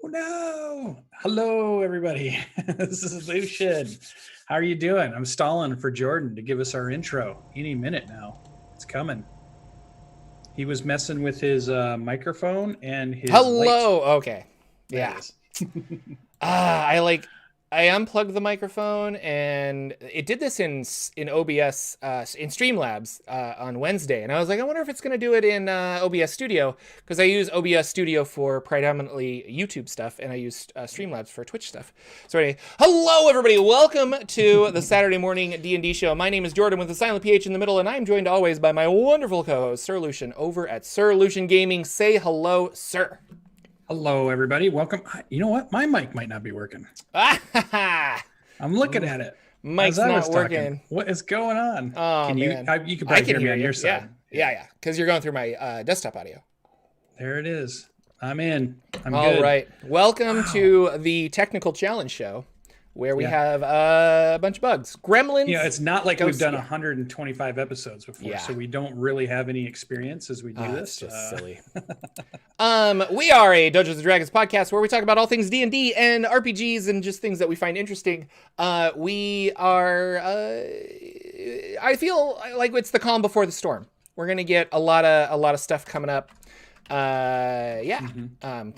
Oh no! Hello, everybody. This is Lucian. How are you doing? I'm stalling for Jordan to give us our intro any minute now. It's coming. He was messing with his microphone and his light. Hello. Okay. There it Yeah. is. I unplugged the microphone and it did this in OBS in Streamlabs on Wednesday, and I was like, I wonder if it's going to do it in OBS Studio, because I use OBS Studio for predominantly YouTube stuff and I use Streamlabs for Twitch stuff. So anyway, hello everybody, welcome to the Saturday morning D&D show. My name is Jordan with a silent PH in the middle, and I'm joined always by my wonderful co-host Sir Lucian over at Sir Lucian Gaming. Say hello, sir. Hello, everybody. Welcome. You know what? My mic might not be working. I'm looking at it. Mic's not working. What is going on? Oh, Can you? man. You can probably hear me on your side. Yeah. Because you're going through my desktop audio. There it is. I'm in. I'm All good. right. Welcome to the Technical Challenge Show, where we have a bunch of bugs. Gremlins. Yeah, it's not like we've done yeah. 125 episodes before, Yeah. so we don't really have any experience as we do this. It's just silly. We are a Dungeons and Dragons podcast where we talk about all things D&D and RPGs and just things that we find interesting. We are, I feel like it's the calm before the storm. We're gonna get a lot of stuff coming up.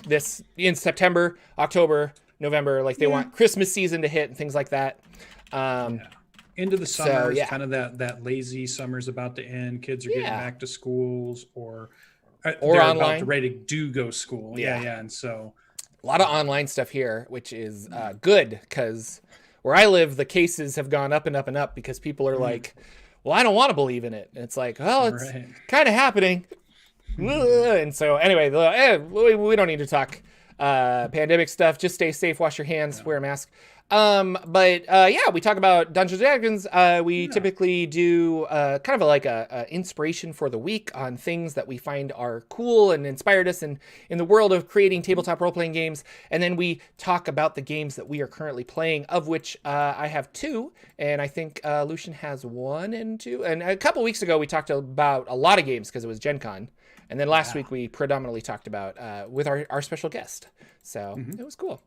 This in September, October, November, like they want Christmas season to hit and things like that. Into the summer, so, kind of that lazy summer's about to end. Kids are getting back to schools or they're online. about to ready to go school. Yeah. And so A lot of online stuff here, which is good, because where I live, the cases have gone up and up and up because people are like, well, I don't want to believe in it. And it's like, well, it's kind of happening. And so anyway, we don't need to talk pandemic stuff. Just stay safe, wash your hands, wear a mask. We talk about Dungeons and Dragons. We typically do kind of like a inspiration for the week on things that we find are cool and inspired us in the world of creating tabletop role-playing games. And then we talk about the games that we are currently playing, of which I have 2, and I think Lucian has 1 and 2. And a couple weeks ago, we talked about a lot of games because it was Gen Con. And then last week, we predominantly talked about with our special guest. So it was cool.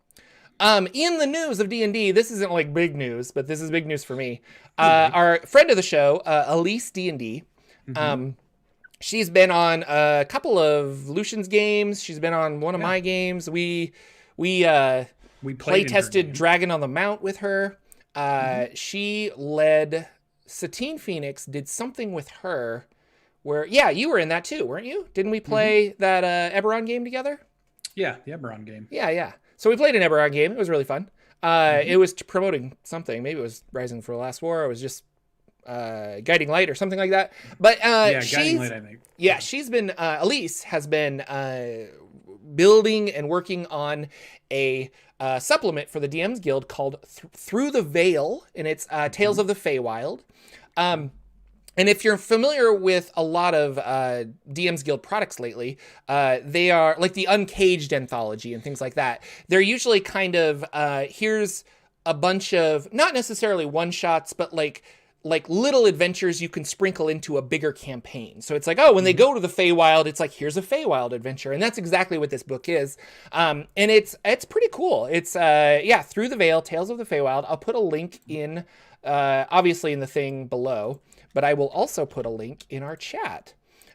In the news of D&D, this isn't like big news, but this is big news for me. Our friend of the show, Elise D&D, she's been on a couple of Lucian's games. She's been on one of my games. We play tested Dragon on the Mount with her. She led Satine Phoenix, did something with her where, you were in that too, weren't you? Didn't we play that Eberron game together? Yeah, the Eberron game. Yeah. So we played an Eberron game. It was really fun. It was promoting something. Maybe it was Rising for the Last War. It was just Guiding Light or something like that. But Guiding Light, I think. Yeah, she's been, Elise has been building and working on a supplement for the DMs Guild called Through the Veil, and it's Tales of the Feywild. And if you're familiar with a lot of DMs Guild products lately, they are like the Uncaged anthology and things like that. They're usually kind of, here's a bunch of, not necessarily one-shots, but like little adventures you can sprinkle into a bigger campaign. So it's like, when they go to the Feywild, it's like, here's a Feywild adventure. And that's exactly what this book is. And it's pretty cool. It's, Through the Veil, Tales of the Feywild. I'll put a link in, obviously in the thing below, but I will also put a link in our chat.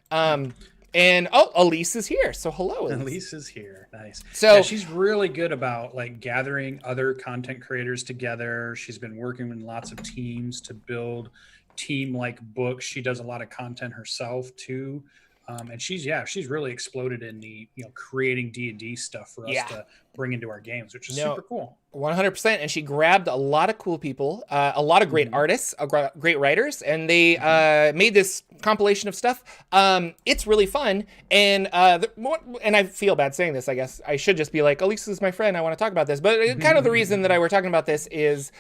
And Elise is here. So hello, Elise. Elise is here. Nice. So she's really good about like gathering other content creators together. She's been working with lots of teams to build team-like books. She does a lot of content herself too. And she's really exploded in the creating D&D stuff for us to bring into our games, which is super cool. 100%. And she grabbed a lot of cool people, a lot of great artists, great writers, and they made this compilation of stuff. It's really fun. And and I feel bad saying this, I guess. I should just be like, Elise is my friend. I want to talk about this. But kind of the reason that we're talking about this is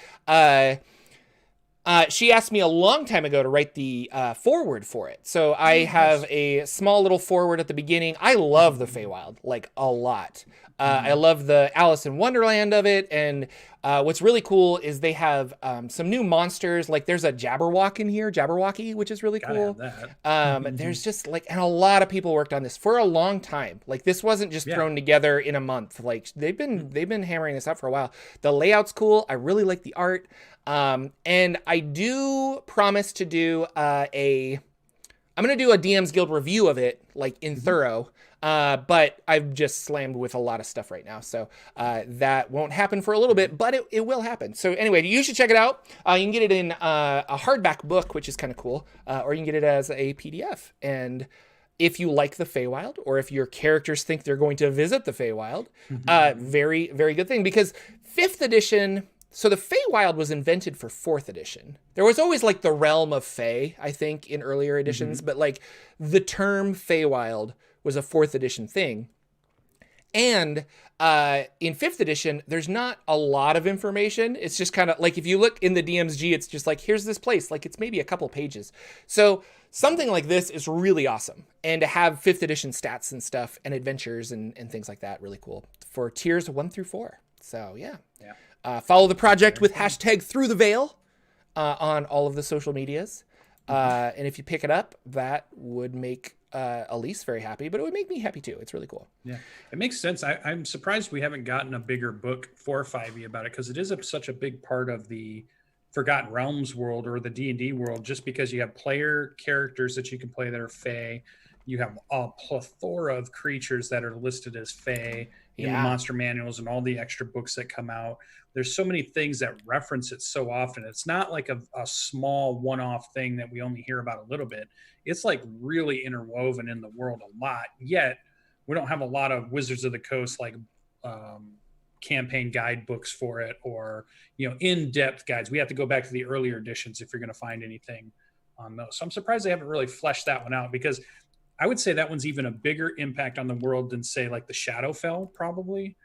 She asked me a long time ago to write the foreword for it. So I have a small little foreword at the beginning. I love the Feywild, like a lot. I love the Alice in Wonderland of it. And what's really cool is they have some new monsters. Like there's a Jabberwock in here, Jabberwocky, which is really cool. There's just like, and a lot of people worked on this for a long time. Like this wasn't just thrown together in a month. Like they've been hammering this out for a while. The layout's cool. I really like the art. And I do promise to do I'm going to do a DM's Guild review of it, like in thorough. But I've just slammed with a lot of stuff right now. So, that won't happen for a little bit, but it will happen. So anyway, you should check it out. You can get it in, a hardback book, which is kind of cool. Or you can get it as a PDF. And if you like the Feywild, or if your characters think they're going to visit the Feywild, very, very good thing, because 5th edition. So the Feywild was invented for 4th edition. There was always like the realm of Fey, I think, in earlier editions, but like the term Feywild was a 4th edition thing. And in 5th edition, there's not a lot of information. It's just kind of like, if you look in the DMsG, it's just like, here's this place. Like it's maybe a couple pages. So something like this is really awesome. And to have 5th edition stats and stuff and adventures and things like that, really cool for tiers 1 through 4. So yeah. Follow the project with hashtag Through the Veil on all of the social medias. And if you pick it up, that would make Elise very happy, but it would make me happy too. It's really cool. Yeah, it makes sense. I'm surprised we haven't gotten a bigger book for 5e about it, because it is such a big part of the Forgotten Realms world, or the D&D world, just because you have player characters that you can play that are Fey. You have a plethora of creatures that are listed as Fey in the monster manuals and all the extra books that come out. There's so many things that reference it so often. It's not like a small one-off thing that we only hear about a little bit. It's like really interwoven in the world a lot. Yet we don't have a lot of Wizards of the Coast like campaign guidebooks for it, or in-depth guides. We have to go back to the earlier editions if you're going to find anything on those. So I'm surprised they haven't really fleshed that one out, because I would say that one's even a bigger impact on the world than, say, like the Shadowfell, probably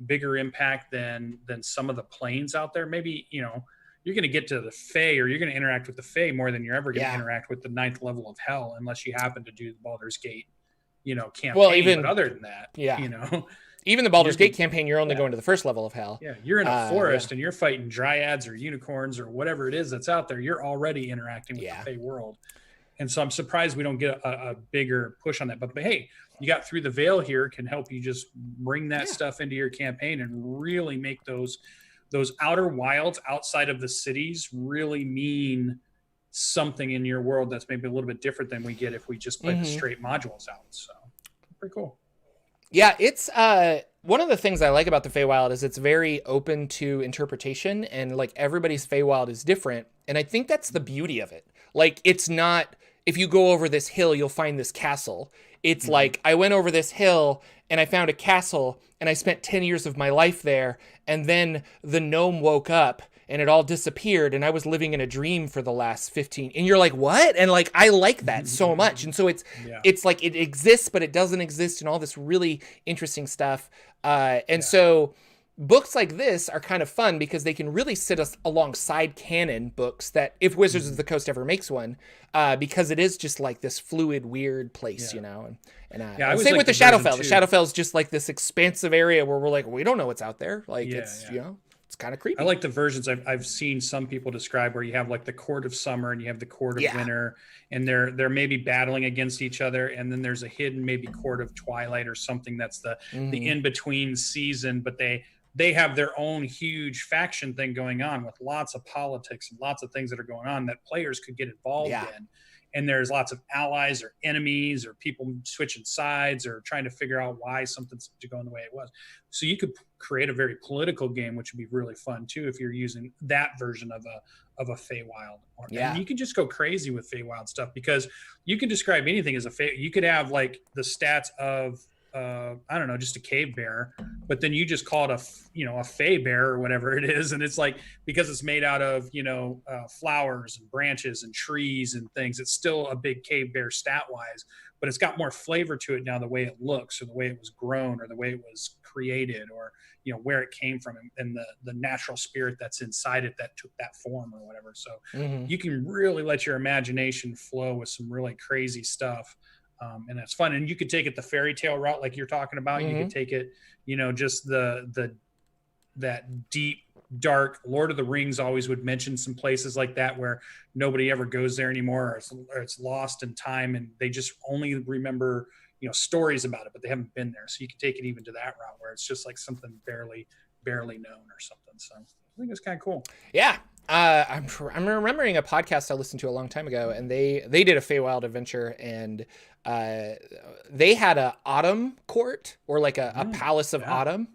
bigger impact than some of the planes out there. Maybe, you're going to get to the Fae, or you're going to interact with the Fae more than you're ever going to interact with the 9th level of Hell, unless you happen to do the Baldur's Gate, campaign. Well, but other than that, even the Baldur's Gate campaign, you're only going to the 1st level of Hell. Yeah, you're in a forest and you're fighting dryads or unicorns or whatever it is that's out there. You're already interacting with the Fae world. And so I'm surprised we don't get a bigger push on that. But hey, you got Through the Veil here, can help you just bring that stuff into your campaign and really make those outer wilds outside of the cities really mean something in your world that's maybe a little bit different than we get if we just play the straight modules out. So pretty cool. Yeah, it's one of the things I like about the Feywild is it's very open to interpretation, and like everybody's Feywild is different. And I think that's the beauty of it. Like, it's not, if you go over this hill, you'll find this castle. It's like, I went over this hill and I found a castle and I spent 10 years of my life there. And then the gnome woke up and it all disappeared and I was living in a dream for the last 15. And you're like, what? And like, I like that so much. And so it's like, it exists, but it doesn't exist, and all this really interesting stuff. So books like this are kind of fun because they can really sit us alongside canon books that, if Wizards of the Coast ever makes one, because it is just like this fluid, weird place, And same with the Shadowfell. The Shadowfell is just like this expansive area where we're like, we don't know what's out there. Like it's kind of creepy. I like the versions I've seen some people describe where you have like the Court of Summer and you have the Court of Winter, and they're maybe battling against each other, and then there's a hidden maybe Court of Twilight or something that's the in-between season, but they have their own huge faction thing going on with lots of politics and lots of things that are going on that players could get involved in. And there's lots of allies or enemies or people switching sides or trying to figure out why something's going the way it was. So you could create a very political game, which would be really fun too if you're using that version of a Feywild. And you can just go crazy with Feywild stuff because you can describe anything as a Fey. You could have like the stats of I don't know, just a cave bear, but then you just call it a fey bear or whatever it is. And it's like, because it's made out of, flowers and branches and trees and things, it's still a big cave bear stat wise, but it's got more flavor to it now, the way it looks or the way it was grown or the way it was created, or, where it came from, and the natural spirit that's inside it that took that form or whatever. So you can really let your imagination flow with some really crazy stuff. And that's fun. And you could take it the fairy tale route, like you're talking about. You could take it, just that deep, dark Lord of the Rings always would mention some places like that where nobody ever goes there anymore, or it's lost in time and they just only remember, stories about it, but they haven't been there. So you can take it even to that route where it's just like something barely known or something. So I think it's kind of cool. Yeah. I'm remembering a podcast I listened to a long time ago, and they did a Feywild adventure, and they had a autumn court, or like a palace of autumn,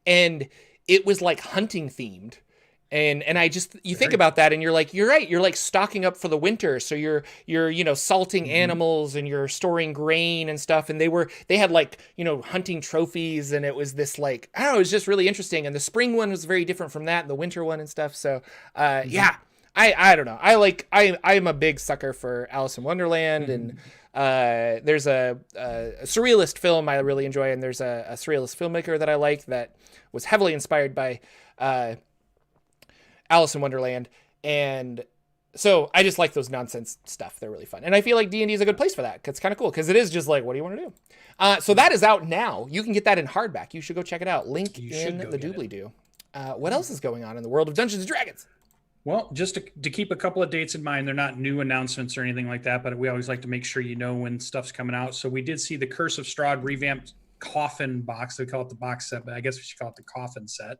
and it was like hunting themed. And I just, you think about that and you're like, you're right. You're like stocking up for the winter. So you're salting animals and you're storing grain and stuff. And they had like, hunting trophies, and it was this like, I don't know, it was just really interesting. And the spring one was very different from that, and the winter one and stuff. So, yeah, I don't know. I'm a big sucker for Alice in Wonderland, and there's a surrealist film I really enjoy. And there's a surrealist filmmaker that I like that was heavily inspired by, Alice in Wonderland, and so I just like those nonsense stuff. They're really fun, and I feel like D&D is a good place for that. It's kind of cool because it is just like, what do you want to do? So that is out now. You can get that in hardback. You should go check it out. Link in the doobly-doo. What else is going on in the world of Dungeons & Dragons? Well, just to keep a couple of dates in mind, they're not new announcements or anything like that, but we always like to make sure when stuff's coming out. So we did see the Curse of Strahd revamped coffin box. They call it the box set, but I guess we should call it the coffin set.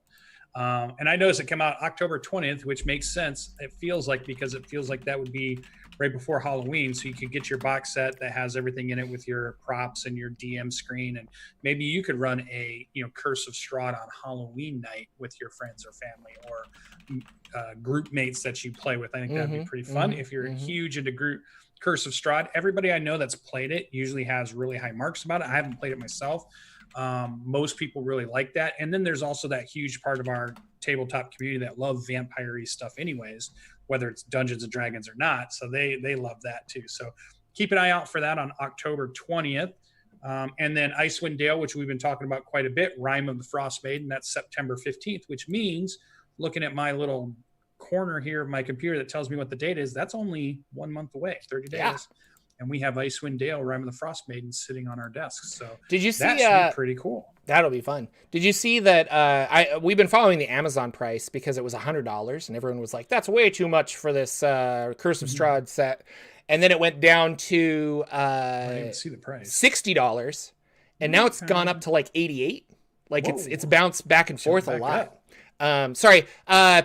And I noticed it came out October 20th, which makes sense. Because it feels like that would be right before Halloween. So you could get your box set that has everything in it with your props and your DM screen. And maybe you could run a, Curse of Strahd on Halloween night with your friends or family, or group mates that you play with. I think that'd be pretty fun. If you're huge into Curse of Strahd, everybody I know that's played it usually has really high marks about it. I haven't played it myself. Most people really like that. And then there's also that huge part of our tabletop community that love vampire-y stuff anyways, whether it's Dungeons and Dragons or not. So they love that too. So keep an eye out for that on October 20th. And then Icewind Dale, which we've been talking about quite a bit, Rime of the Frost Maiden, that's September 15th, which means, looking at my little corner here of my computer that tells me what the date is, that's only 1 month away, 30 days. Yeah. And we have Icewind Dale, Rime of the Frost Maiden sitting on our desks. So did you see that should be pretty cool? That'll be fun. Did you see that? We've been following the Amazon price because it was $100, and everyone was like, "That's way too much for this Curse of Strahd set." And then it went down to I didn't even see the price, $60, and now it's gone up to like $88. Like it's bounced back and forth a lot. Up. Sorry,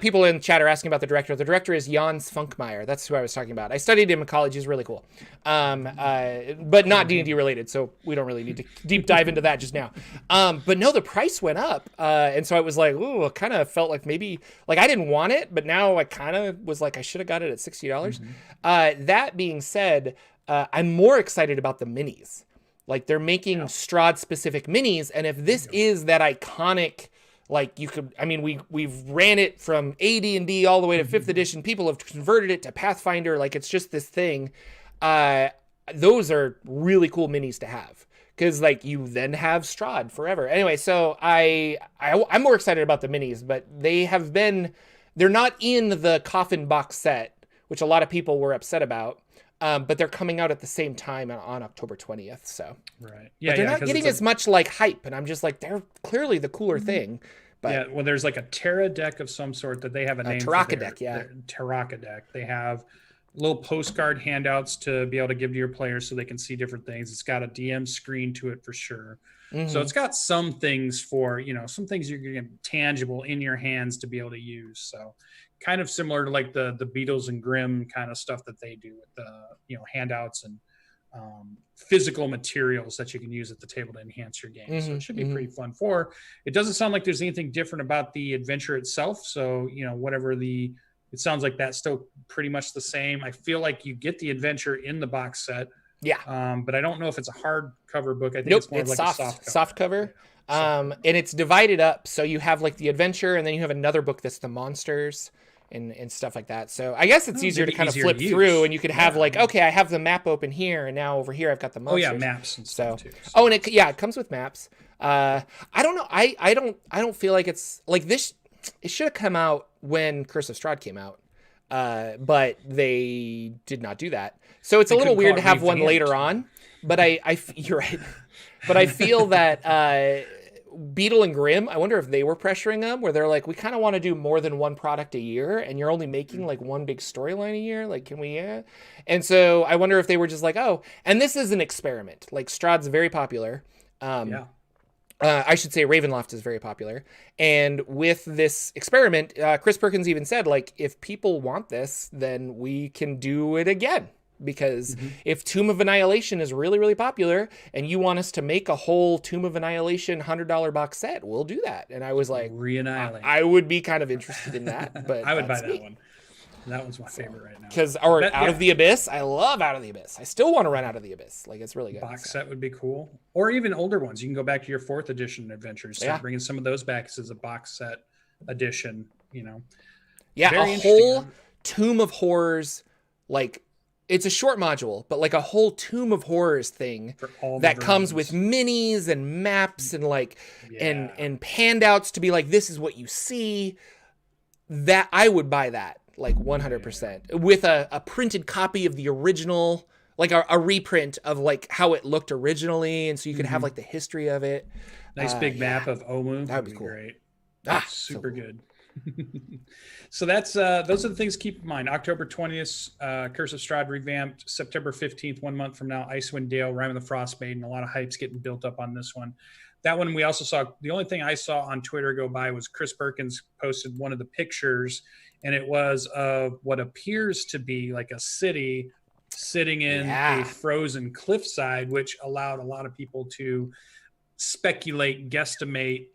people in chat are asking about the director. The director is Jan Svankmajer. That's who I was talking about. I studied him in college. He's really cool. But not D&D related, so we don't really need to deep dive into that just now. But no, the price went up. And so I was like, ooh, it kind of felt like maybe, like I didn't want it, but now I kind of was like, I should have got it at $60. That being said, I'm more excited about the minis. Like they're making Strahd specific minis. And if this is that iconic, like you could, I mean, we've ran it from AD&D all the way to 5th edition. People have converted it to Pathfinder. Like it's just this thing. Those are really cool minis to have because like you then have Strahd forever. Anyway, so I'm more excited about the minis, but they're not in the coffin box set, which a lot of people were upset about. But they're coming out at the same time on October 20th. So right, yeah, but they're not getting as much like hype, and I'm just like, they're clearly the cooler thing. But yeah, well, there's like a Terra deck of some sort that they have a name Taraka deck. Yeah, Taraka deck. They have little postcard handouts to be able to give to your players so they can see different things. It's got a DM screen to it for sure. So it's got some things for, some things you're getting tangible in your hands to be able to use. So kind of similar to like the Beatles and Grimm kind of stuff that they do with the, handouts and physical materials that you can use at the table to enhance your game. So it should be pretty fun. It doesn't sound like there's anything different about the adventure itself. So, it sounds like that's still pretty much the same. I feel like you get the adventure in the box set, Yeah. But I don't know if it's a hardcover book. I think Nope, it's more it's like soft, a soft cover. soft cover. And it's divided up, so you have like the adventure, and then you have another book that's the monsters and stuff like that. So I guess it's easier to kind of flip through, and you could have like, okay, I have the map open here, and now over here I've got the monsters. Oh yeah, maps and stuff too. So. Oh, and it comes with maps. I don't know. I don't feel like it's like this. It should have come out when Curse of Strahd came out, but they did not do that. So it's a little weird to have one later on. But you're right. But I feel that Beetle and Grimm, I wonder if they were pressuring them, where they're like, we kind of want to do more than one product a year, and you're only making like one big storyline a year. Like, can we? And so I wonder if they were just like, oh, and this is an experiment. Like, Strahd's very popular. I should say Ravenloft is very popular. And with this experiment, Chris Perkins even said, like, if people want this, then we can do it again. Because if Tomb of Annihilation is really, really popular and you want us to make a whole Tomb of Annihilation $100 box set, we'll do that. And I was like, Re-Annihilate. I would be kind of interested in that. But I would buy that one. That one's my favorite right now. Because Out of the Abyss, I love Out of the Abyss. I still want to run Out of the Abyss. Like, it's really good. Box set would be cool. Or even older ones. You can go back to your 4th edition adventures. So bringing some of those back as a box set edition, you know. Yeah, a whole Tomb of Horrors, like, it's a short module, but like a whole Tomb of Horrors thing that comes with minis and maps and like and handouts to be like, this is what you see. That I would buy that like 100% with a printed copy of the original, like a reprint of like how it looked originally, and so you could have like the history of it. Nice big map of Omu. That would be cool. Great. Super good. So that's those are the things to keep in mind. October 20th, Curse of Strahd revamped. September 15th, 1 month from now, Icewind Dale, Rime of the Frostmaiden. A lot of hype's getting built up on this one. That one we also saw. The only thing I saw on Twitter go by was Chris Perkins posted one of the pictures, and it was of what appears to be like a city sitting in a frozen cliffside, which allowed a lot of people to speculate, guesstimate,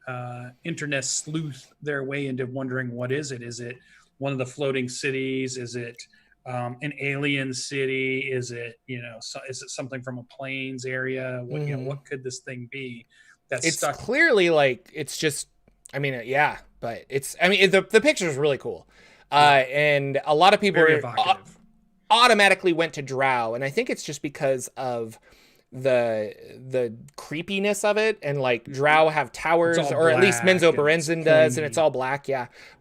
internet sleuth their way into wondering, what is it? Is it one of the floating cities? Is it an alien city? Is it, is it something from a plains area? What, what could this thing be? It's stuck. Clearly like, it's just, but it's, the picture is really cool. And a lot of people automatically went to Drow. And I think it's just because of the creepiness of it, and like Drow have towers, or at least Menzo Berenzin does, and it's all black.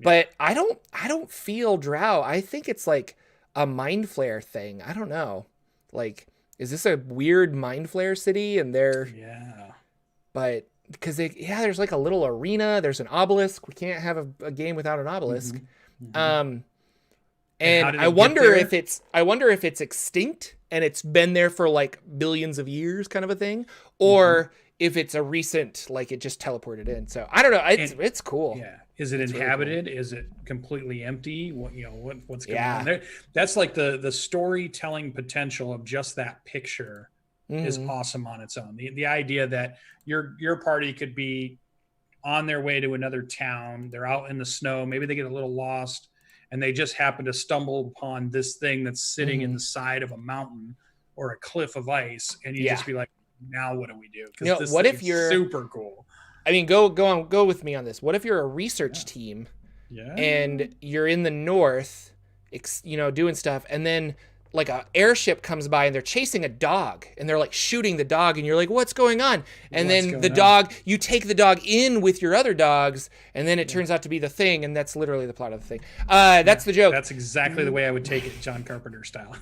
But I don't feel Drow. I think it's like a mind flare thing. I don't know. Like, is this a weird mind flare city? And but because there's like a little arena, there's an obelisk. We can't have a game without an obelisk. And I wonder if it's extinct and it's been there for like billions of years, kind of a thing, or if it's a recent, like it just teleported in. So I don't know. It's cool. Yeah. Is it inhabited? Really cool. Is it completely empty? What's going on there? That's like the storytelling potential of just that picture is awesome on its own. The idea that your party could be on their way to another town. They're out in the snow. Maybe they get a little lost, and they just happen to stumble upon this thing that's sitting in the side of a mountain or a cliff of ice, and you just be like, now what do we do? Because what if you're super cool? I mean, go with me on this. What if you're a research team and you're in the north, doing stuff, and then like a airship comes by and they're chasing a dog and they're like shooting the dog, and you're like, what's going on? And then dog, you take the dog in with your other dogs, and then it turns out to be the thing, and that's literally the plot of the thing. That's the joke. That's exactly the way I would take it, John Carpenter style.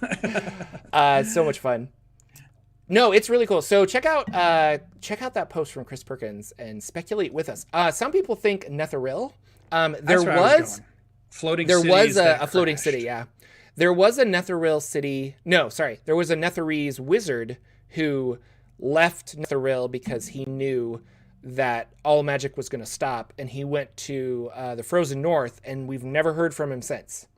So much fun. No, it's really cool. So check out that post from Chris Perkins and speculate with us. Some people think Netheril. There was a floating city. Yeah. There was a Netheril city. No, sorry. There was a Netherese wizard who left Netheril because he knew that all magic was going to stop, and he went to the Frozen North, and we've never heard from him since.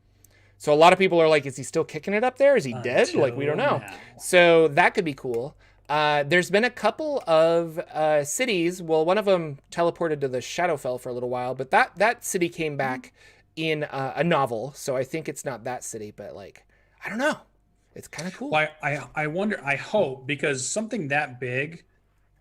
So a lot of people are like, is he still kicking it up there? Is he dead? Like, we don't know. So that could be cool. There's been a couple of cities. Well, one of them teleported to the Shadowfell for a little while, but that city came back in a novel, so I think it's not that city, but like, I don't know. It's kind of cool. Well, I wonder, I hope, because something that big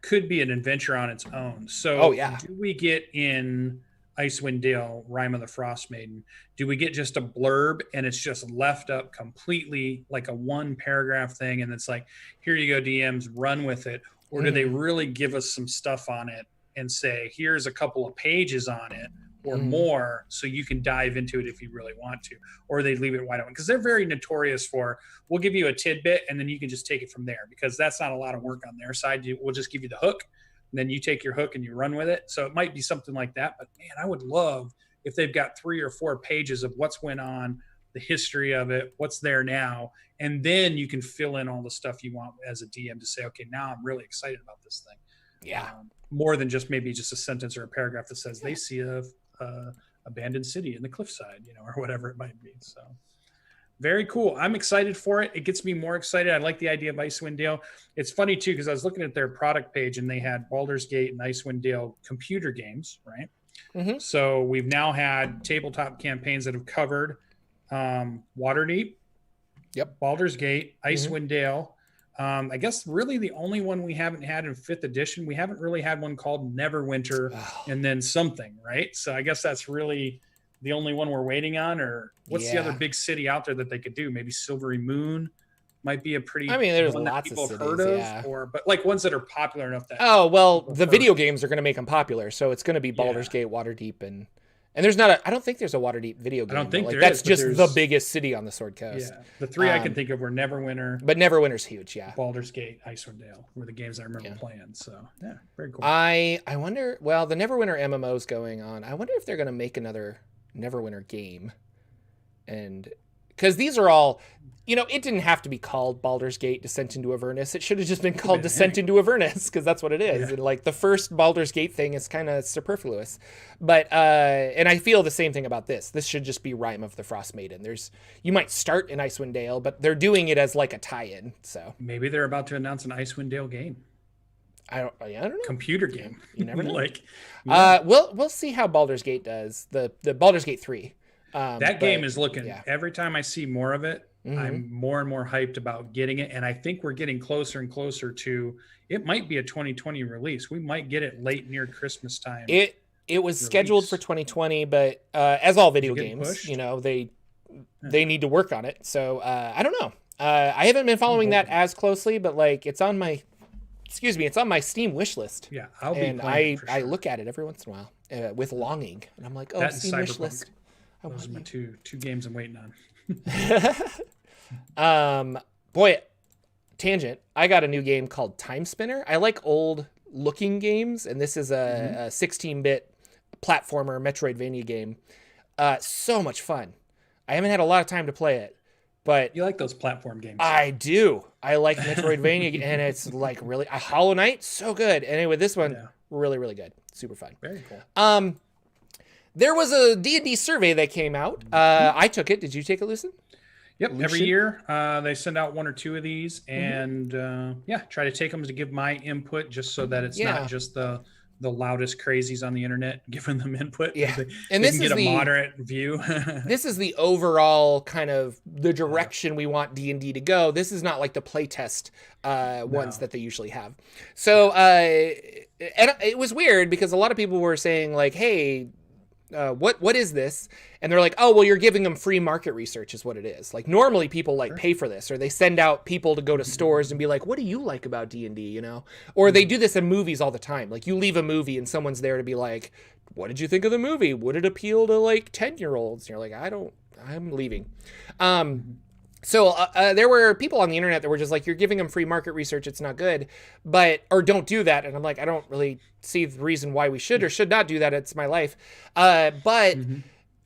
could be an adventure on its own. Oh So yeah. do we get in Icewind Dale, Rime of the Frost Maiden, do we get just a blurb and it's just left up completely like a one paragraph thing and it's like, here you go, DMs, run with it? Or do they really give us some stuff on it and say, here's a couple of pages on it or more so you can dive into it if you really want to? Or they leave it wide open? Because they're very notorious for, we'll give you a tidbit and then you can just take it from there, because that's not a lot of work on their side. We'll just give you the hook and then you take your hook and you run with it. So it might be something like that. But man, I would love if they've got 3 or 4 pages of what's went on, the history of it, what's there now, and then you can fill in all the stuff you want as a DM to say, okay, now I'm really excited about this thing. Yeah. More than just maybe just a sentence or a paragraph that says they see a abandoned city in the cliffside, or whatever it might be. So very cool. I'm excited for it. It gets me more excited. I like the idea of Icewind Dale. It's funny too, because I was looking at their product page and they had Baldur's Gate and Icewind Dale computer games, right? So we've now had tabletop campaigns that have covered Waterdeep, Baldur's Gate, Icewind Dale. I guess really the only one we haven't had in 5th edition, we haven't really had one called Neverwinter and then something, right? So I guess that's really the only one we're waiting on. Or what's the other big city out there that they could do? Maybe Silvery Moon might be a pretty, I mean, there's one that lots people of have cities, heard of, but like ones that are popular enough that. Oh, well, the video games are going to make them popular. So it's going to be Baldur's Gate, Waterdeep, and there's not I don't think there's a Waterdeep video game. I don't think like, there that's is, just the biggest city on the Sword Coast. Yeah. The 3 I can think of were Neverwinter. But Neverwinter's huge, yeah. Baldur's Gate, Icewind Dale were the games I remember playing. So, yeah, very cool. I wonder, well, the Neverwinter MMO's going on. I wonder if they're going to make another Neverwinter game. And because these are all, it didn't have to be called Baldur's Gate Descent into Avernus. It should have just been called Descent into Avernus, because that's what it is. Yeah. And like the first Baldur's Gate thing is kind of superfluous. But and I feel the same thing about this. This should just be Rime of the Frost Maiden. You might start in Icewind Dale, but they're doing it as like a tie-in. So maybe they're about to announce an Icewind Dale game. I don't know. Computer game. You never know. Yeah. We'll see how Baldur's Gate does. The Baldur's Gate 3. That game is looking, every time I see more of it, I'm more and more hyped about getting it. And I think we're getting closer and closer to, it might be a 2020 release. We might get it late near Christmas time. It was scheduled for 2020, but as all video games, they need to work on it. So I don't know. I haven't been following that as closely, but like it's on my Steam wish list. Yeah, I look at it every once in a while with longing, and I'm like, oh, Steam wish list. Those are my two games I'm waiting on. Boy, tangent. I got a new game called Time Spinner. I like old looking games, and this is a 16-bit platformer Metroidvania game. So much fun. I haven't had a lot of time to play it, but you like those platform games. I do. I like Metroidvania, and it's like really Hollow Knight, so good. Anyway, this one really, really good. Super fun. Very cool. There was a D&D survey that came out. I took it. Did you take it, Lucien? Yep. Every year they send out 1 or 2 of these, and try to take them to give my input, just so that it's not just the loudest crazies on the internet giving them input. Yeah, and this is a moderate view. This is the overall kind of the direction we want D&D to go. This is not like the playtest ones that they usually have. So and it was weird because a lot of people were saying like, hey, what is this? And they're like, oh, well, you're giving them free market research is what it is. Like normally people pay for this, or they send out people to go to stores and be like, what do you like about D&D? Or they do this in movies all the time. Like you leave a movie and someone's there to be like, what did you think of the movie? Would it appeal to like 10-year-olds? And you're like, I'm leaving. So there were people on the internet that were just like, you're giving them free market research. It's not good, or don't do that. And I'm like, I don't really see the reason why we should or should not do that. It's my life. But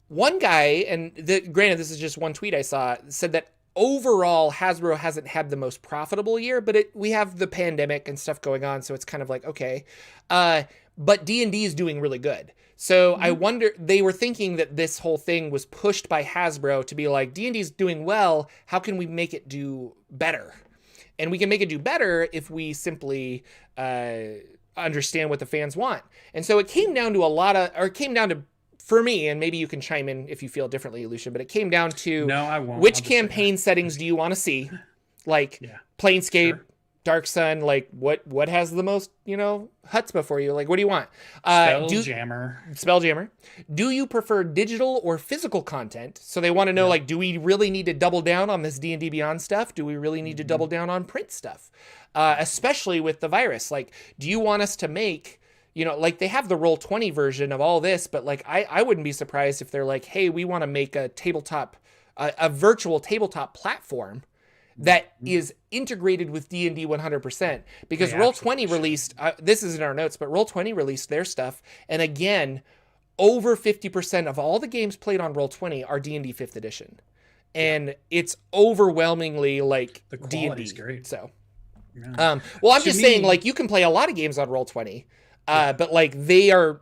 one guy, and granted, this is just one tweet I saw, said that overall Hasbro hasn't had the most profitable year, but we have the pandemic and stuff going on. So it's kind of like, okay. But D&D is doing really good. So I wonder, they were thinking that this whole thing was pushed by Hasbro to be like, D&D's doing well, how can we make it do better? And we can make it do better if we simply understand what the fans want. And so it came down to for me, and maybe you can chime in if you feel differently, Lucien, but it came down to no, I won't. Which campaign settings do you want to see? Like Planescape, sure. Dark Sun, like what has the most, chutzpah for you? Like, what do you want? Spelljammer. Do you prefer digital or physical content? So they want to know, like, do we really need to double down on this D&D Beyond stuff? Do we really need to double down on print stuff? Especially with the virus. Like, do you want us to make, like they have the Roll20 version of all this, but like, I wouldn't be surprised if they're like, hey, we want to make a tabletop, a virtual tabletop platform that is integrated with D&D 100%, because Roll20 released, this is in our notes, but Roll20 released their stuff. And again, over 50% of all the games played on Roll20 are D&D 5th edition. And it's overwhelmingly like the quality's D&D. Great. So, well, I'm just saying, like, you can play a lot of games on Roll20, but like they're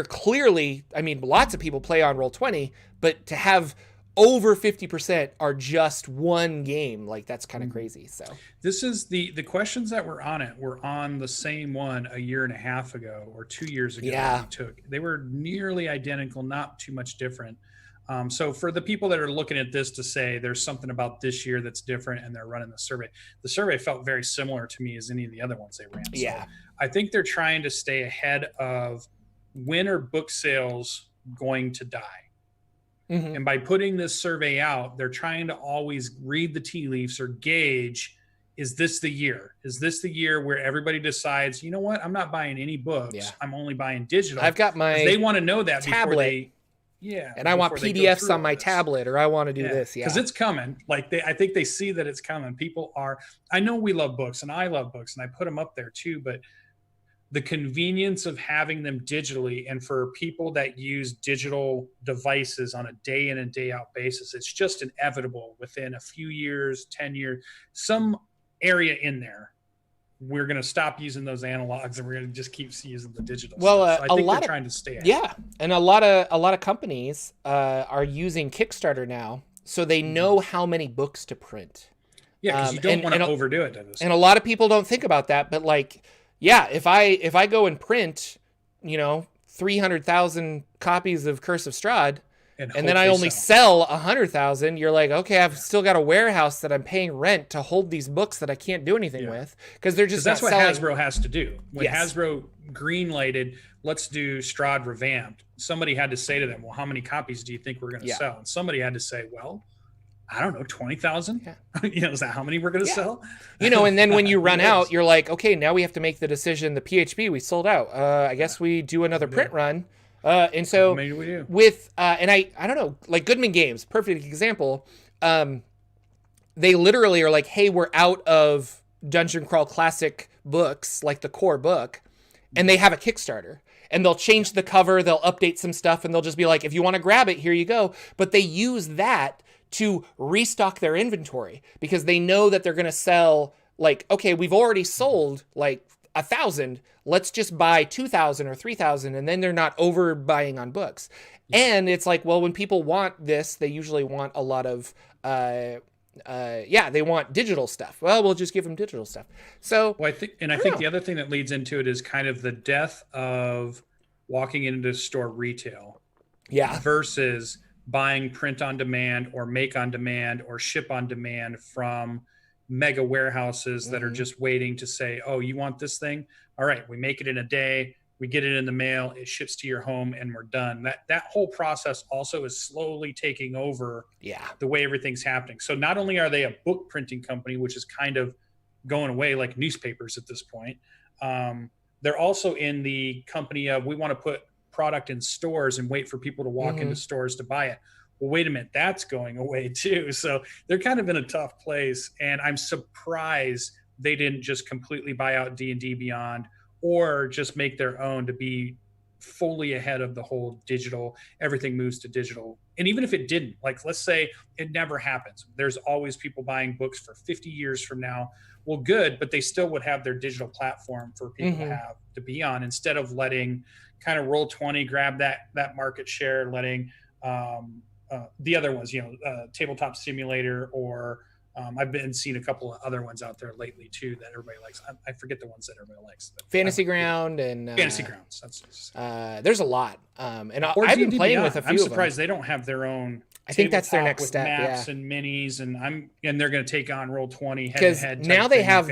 clearly, I mean, lots of people play on Roll20, but to have over 50% are just one game, like that's kind of crazy. So this is the questions that were on it were on the same one a year and a half ago or 2 years ago. They were nearly identical, not too much different. So for the people that are looking at this to say there's something about this year that's different and they're running the survey felt very similar to me as any of the other ones they ran. So I think they're trying to stay ahead of when are book sales going to die. And by putting this survey out, they're trying to always read the tea leaves or gauge, is this the year? Is this the year where everybody decides, you know what, I'm not buying any books. I'm only buying digital. I've got my they want to know that tablet. And I want PDFs on my tablet, or I want to do this. Because it's coming. Like I think they see that it's coming. People are, I know we love books and I love books and I put them up there too, but the convenience of having them digitally, and for people that use digital devices on a day in and day out basis, it's just inevitable within a few years, 10 years, some area in there, we're going to stop using those analogs and we're going to just keep using the digital. Well, so I think they're trying to stay ahead. Yeah. And a lot of companies are using Kickstarter now, so they know how many books to print. Yeah, because you don't want to overdo it. And a lot of people don't think about that, but like, yeah, if I go and print, 300,000 copies of Curse of Strahd, and then I only sell 100,000, you're like, okay, I've still got a warehouse that I'm paying rent to hold these books that I can't do anything with, because they're just that's not what selling. Hasbro has to do. When Hasbro green-lighted, let's do Strahd revamped, somebody had to say to them, well, how many copies do you think we're going to sell? And somebody had to say, well, I don't know, 20,000. Is that how many we're going to sell? And then when you run out, you're like, okay, now we have to make the decision. The PHB, we sold out. I guess we do another print run. And so maybe we do. With, and I don't know, like Goodman Games, perfect example. They literally are like, hey, we're out of Dungeon Crawl Classic books, like the core book, and they have a Kickstarter. And they'll change the cover, they'll update some stuff, and they'll just be like, if you want to grab it, here you go. But they use that to restock their inventory, because they know that they're going to sell, like, okay, we've already sold like 1,000. Let's just buy 2,000 or 3,000. And then they're not overbuying on books. And it's like, well, when people want this, they usually want a lot of, they want digital stuff. Well, we'll just give them digital stuff. So, I think the other thing that leads into it is kind of the death of walking into store retail. Versus buying print on demand or make on demand or ship on demand from mega warehouses that are just waiting to say, oh, you want this thing? All right, we make it in a day, we get it in the mail, it ships to your home, and we're done. That whole process also is slowly taking over the way everything's happening. So not only are they a book printing company, which is kind of going away like newspapers at this point, they're also in the company of, we want to put product in stores and wait for people to walk into stores to buy it. Well, wait a minute, that's going away too. So they're kind of in a tough place, and I'm surprised they didn't just completely buy out D&D Beyond or just make their own to be fully ahead of the whole digital, everything moves to digital. And even if it didn't, like, let's say it never happens, there's always people buying books for 50 years from now. Well, good, but they still would have their digital platform for people to be on, instead of letting kind of Roll20 grab that market share, letting the other ones, Tabletop Simulator or I've been seeing a couple of other ones out there lately too that everybody likes. I forget the ones that everybody likes. Fantasy Ground and Fantasy Grounds. There's a lot, and I've been playing with a few. I'm surprised they don't have their own. I think that's their next step. Maps and minis, and they're going to take on Roll20 because now they have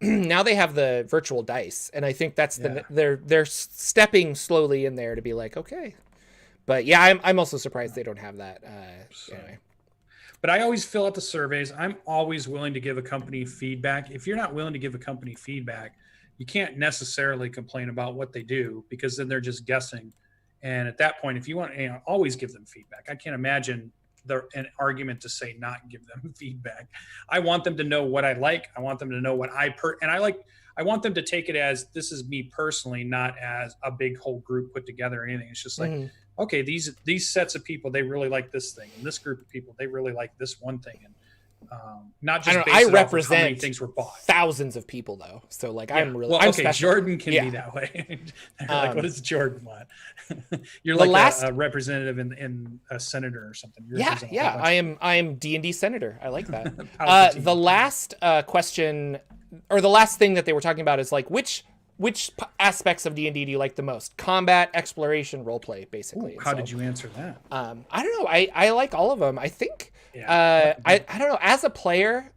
now they have the virtual dice, and I think that's they're stepping slowly in there to be like, okay, but yeah, I'm also surprised they don't have that. Anyway. But I always fill out the surveys. I'm always willing to give a company feedback. If you're not willing to give a company feedback, you can't necessarily complain about what they do, because then they're just guessing. And at that point, if you want, always give them feedback. I can't imagine an argument to say not give them feedback. I want them to know what I like. I want them to know what I want them to take it as this is me personally, not as a big whole group put together or anything. It's just like, okay, these sets of people, they really like this thing, and this group of people, they really like this one thing, and not just I represent how many things were bought. Thousands of people though, so like I'm special. Jordan can be that way. Like, what does Jordan want? You're like a representative in a senator or something. I am D&D senator. I like that. The last question, or the last thing that they were talking about is like which aspects of D&D do you like the most? Combat, exploration, roleplay, basically. How did you answer that? I don't know. I like all of them. I think, I don't know. As a player,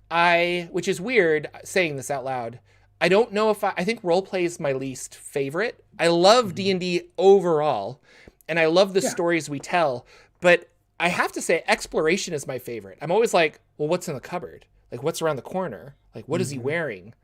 which is weird saying this out loud, I don't know if I think roleplay is my least favorite. I love D&D overall, and I love the stories we tell, but I have to say exploration is my favorite. I'm always like, well, what's in the cupboard? Like, what's around the corner? Like, what is he wearing?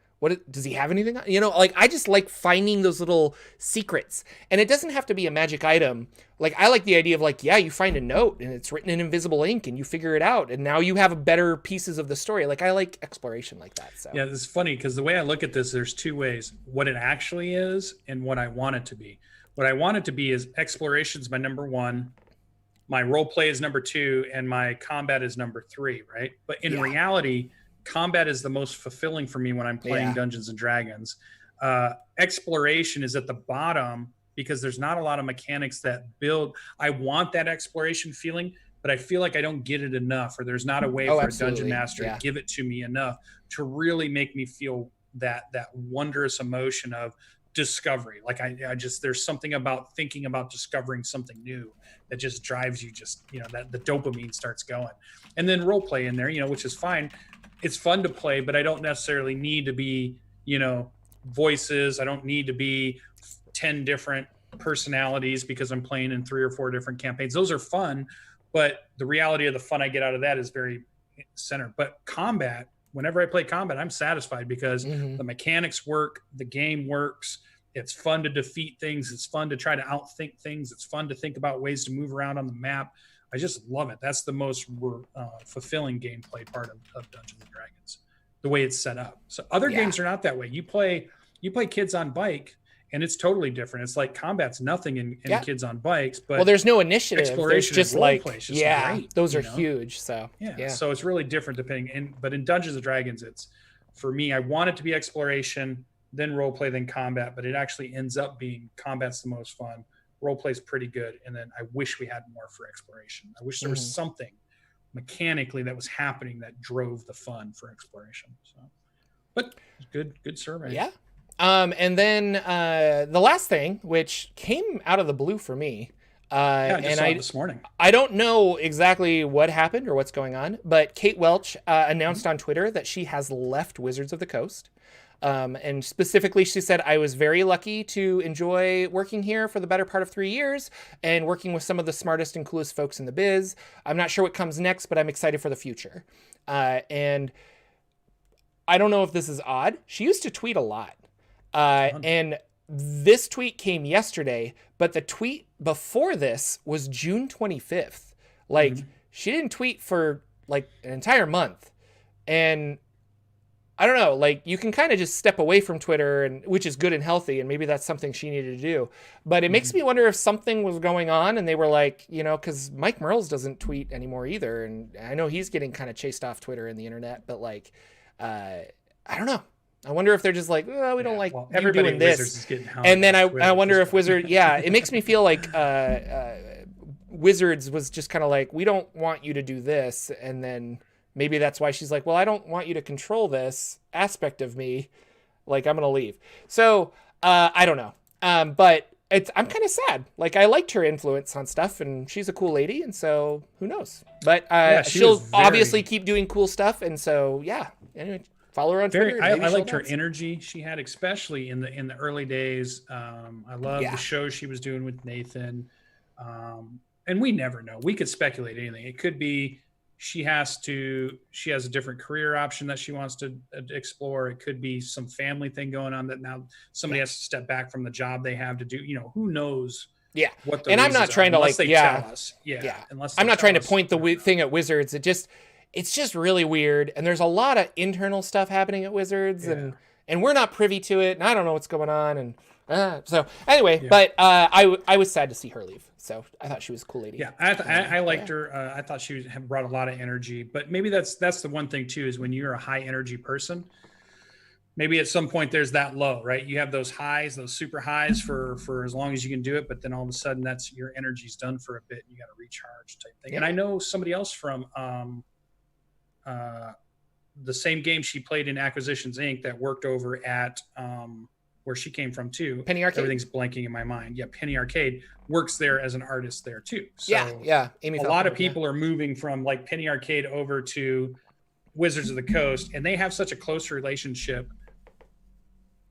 Does he have anything? Like, I just like finding those little secrets, and it doesn't have to be a magic item. Like, I like the idea of like, you find a note and it's written in invisible ink and you figure it out, and now you have better pieces of the story. Like, I like exploration like that. So yeah, it's funny because the way I look at this, there's two ways: what it actually is and what I want it to be. What I want it to be is exploration's my number one, my role play is number two, and my combat is number three, right? But in reality, combat is the most fulfilling for me when I'm playing Dungeons and Dragons. Exploration is at the bottom because there's not a lot of mechanics that build. I want that exploration feeling, but I feel like I don't get it enough, or there's not a way for a dungeon master to give it to me enough to really make me feel that wondrous emotion of discovery. Like I just, there's something about thinking about discovering something new that just drives you, that the dopamine starts going. And then role play in there, which is fine. It's fun to play, but I don't necessarily need to be, voices. I don't need to be 10 different personalities because I'm playing in 3 or 4 different campaigns. Those are fun, but the reality of the fun I get out of that is very centered. But combat, whenever I play combat, I'm satisfied because the mechanics work, the game works. It's fun to defeat things. It's fun to try to outthink things. It's fun to think about ways to move around on the map. I just love it. That's the most fulfilling gameplay part of Dungeons and Dragons, the way it's set up. So other games are not that way. You play Kids on Bike, and it's totally different. It's like combat's nothing in Kids on Bikes, but there's no initiative. Exploration, there's just like great, those are huge. So so it's really different depending. But in Dungeons and Dragons, it's, for me, I want it to be exploration, then role play, then combat. But it actually ends up being combat's the most fun. Role play is pretty good, and then I wish we had more for exploration. I wish there was something mechanically that was happening that drove the fun for exploration. So, but good survey. Yeah. And then the last thing, which came out of the blue for me, I just saw it this morning. I don't know exactly what happened or what's going on, but Kate Welch announced on Twitter that she has left Wizards of the Coast. And specifically, she said, I was very lucky to enjoy working here for the better part of 3 years and working with some of the smartest and coolest folks in the biz. I'm not sure what comes next, but I'm excited for the future. And I don't know if this is odd. She used to tweet a lot. And this tweet came yesterday, but the tweet before this was June 25th. Like, she didn't tweet for like an entire month. And I don't know, like, you can kind of just step away from Twitter, and which is good and healthy, and maybe that's something she needed to do. But it makes me wonder if something was going on, and they were like, because Mike Merles doesn't tweet anymore either, and I know he's getting kind of chased off Twitter and the internet, but like, I don't know. I wonder if they're just like, oh, we don't like you doing this. And then I wonder if Wizard, it makes me feel like Wizards was just kind of like, we don't want you to do this, and then maybe that's why she's like, well, I don't want you to control this aspect of me. Like, I'm going to leave. So, I don't know. But I'm kind of sad. Like, I liked her influence on stuff, and she's a cool lady, and so who knows? But she'll obviously keep doing cool stuff, and so yeah. Anyway, follow her on Twitter. I liked her energy she had, especially in the early days. I love the show she was doing with Nathan. And we never know. We could speculate anything. It could be she has a different career option that she wants to explore. It could be some family thing going on that now somebody has to step back from the job they have to do. Who knows? Yeah. What the and I'm not trying to unless they tell us. Unless I'm not trying to point the thing at Wizards. It's just really weird. And there's a lot of internal stuff happening at Wizards and we're not privy to it. And I don't know what's going on. And so anyway, but I was sad to see her leave. So I thought she was a cool lady. Yeah, I liked her. I thought she brought a lot of energy. But maybe that's the one thing too, is when you're a high energy person, maybe at some point there's that low, right? You have those highs, those super highs for as long as you can do it, but then all of a sudden that's your energy's done for a bit. And you got to recharge type thing. Yeah. And I know somebody else from the same game she played in Acquisitions Inc. that worked over at where she came from too. Penny Arcade. Everything's blanking in my mind. Yeah, Penny Arcade works there as an artist there too. So yeah. Amy a lot of people are moving from like Penny Arcade over to Wizards of the Coast, and they have such a close relationship.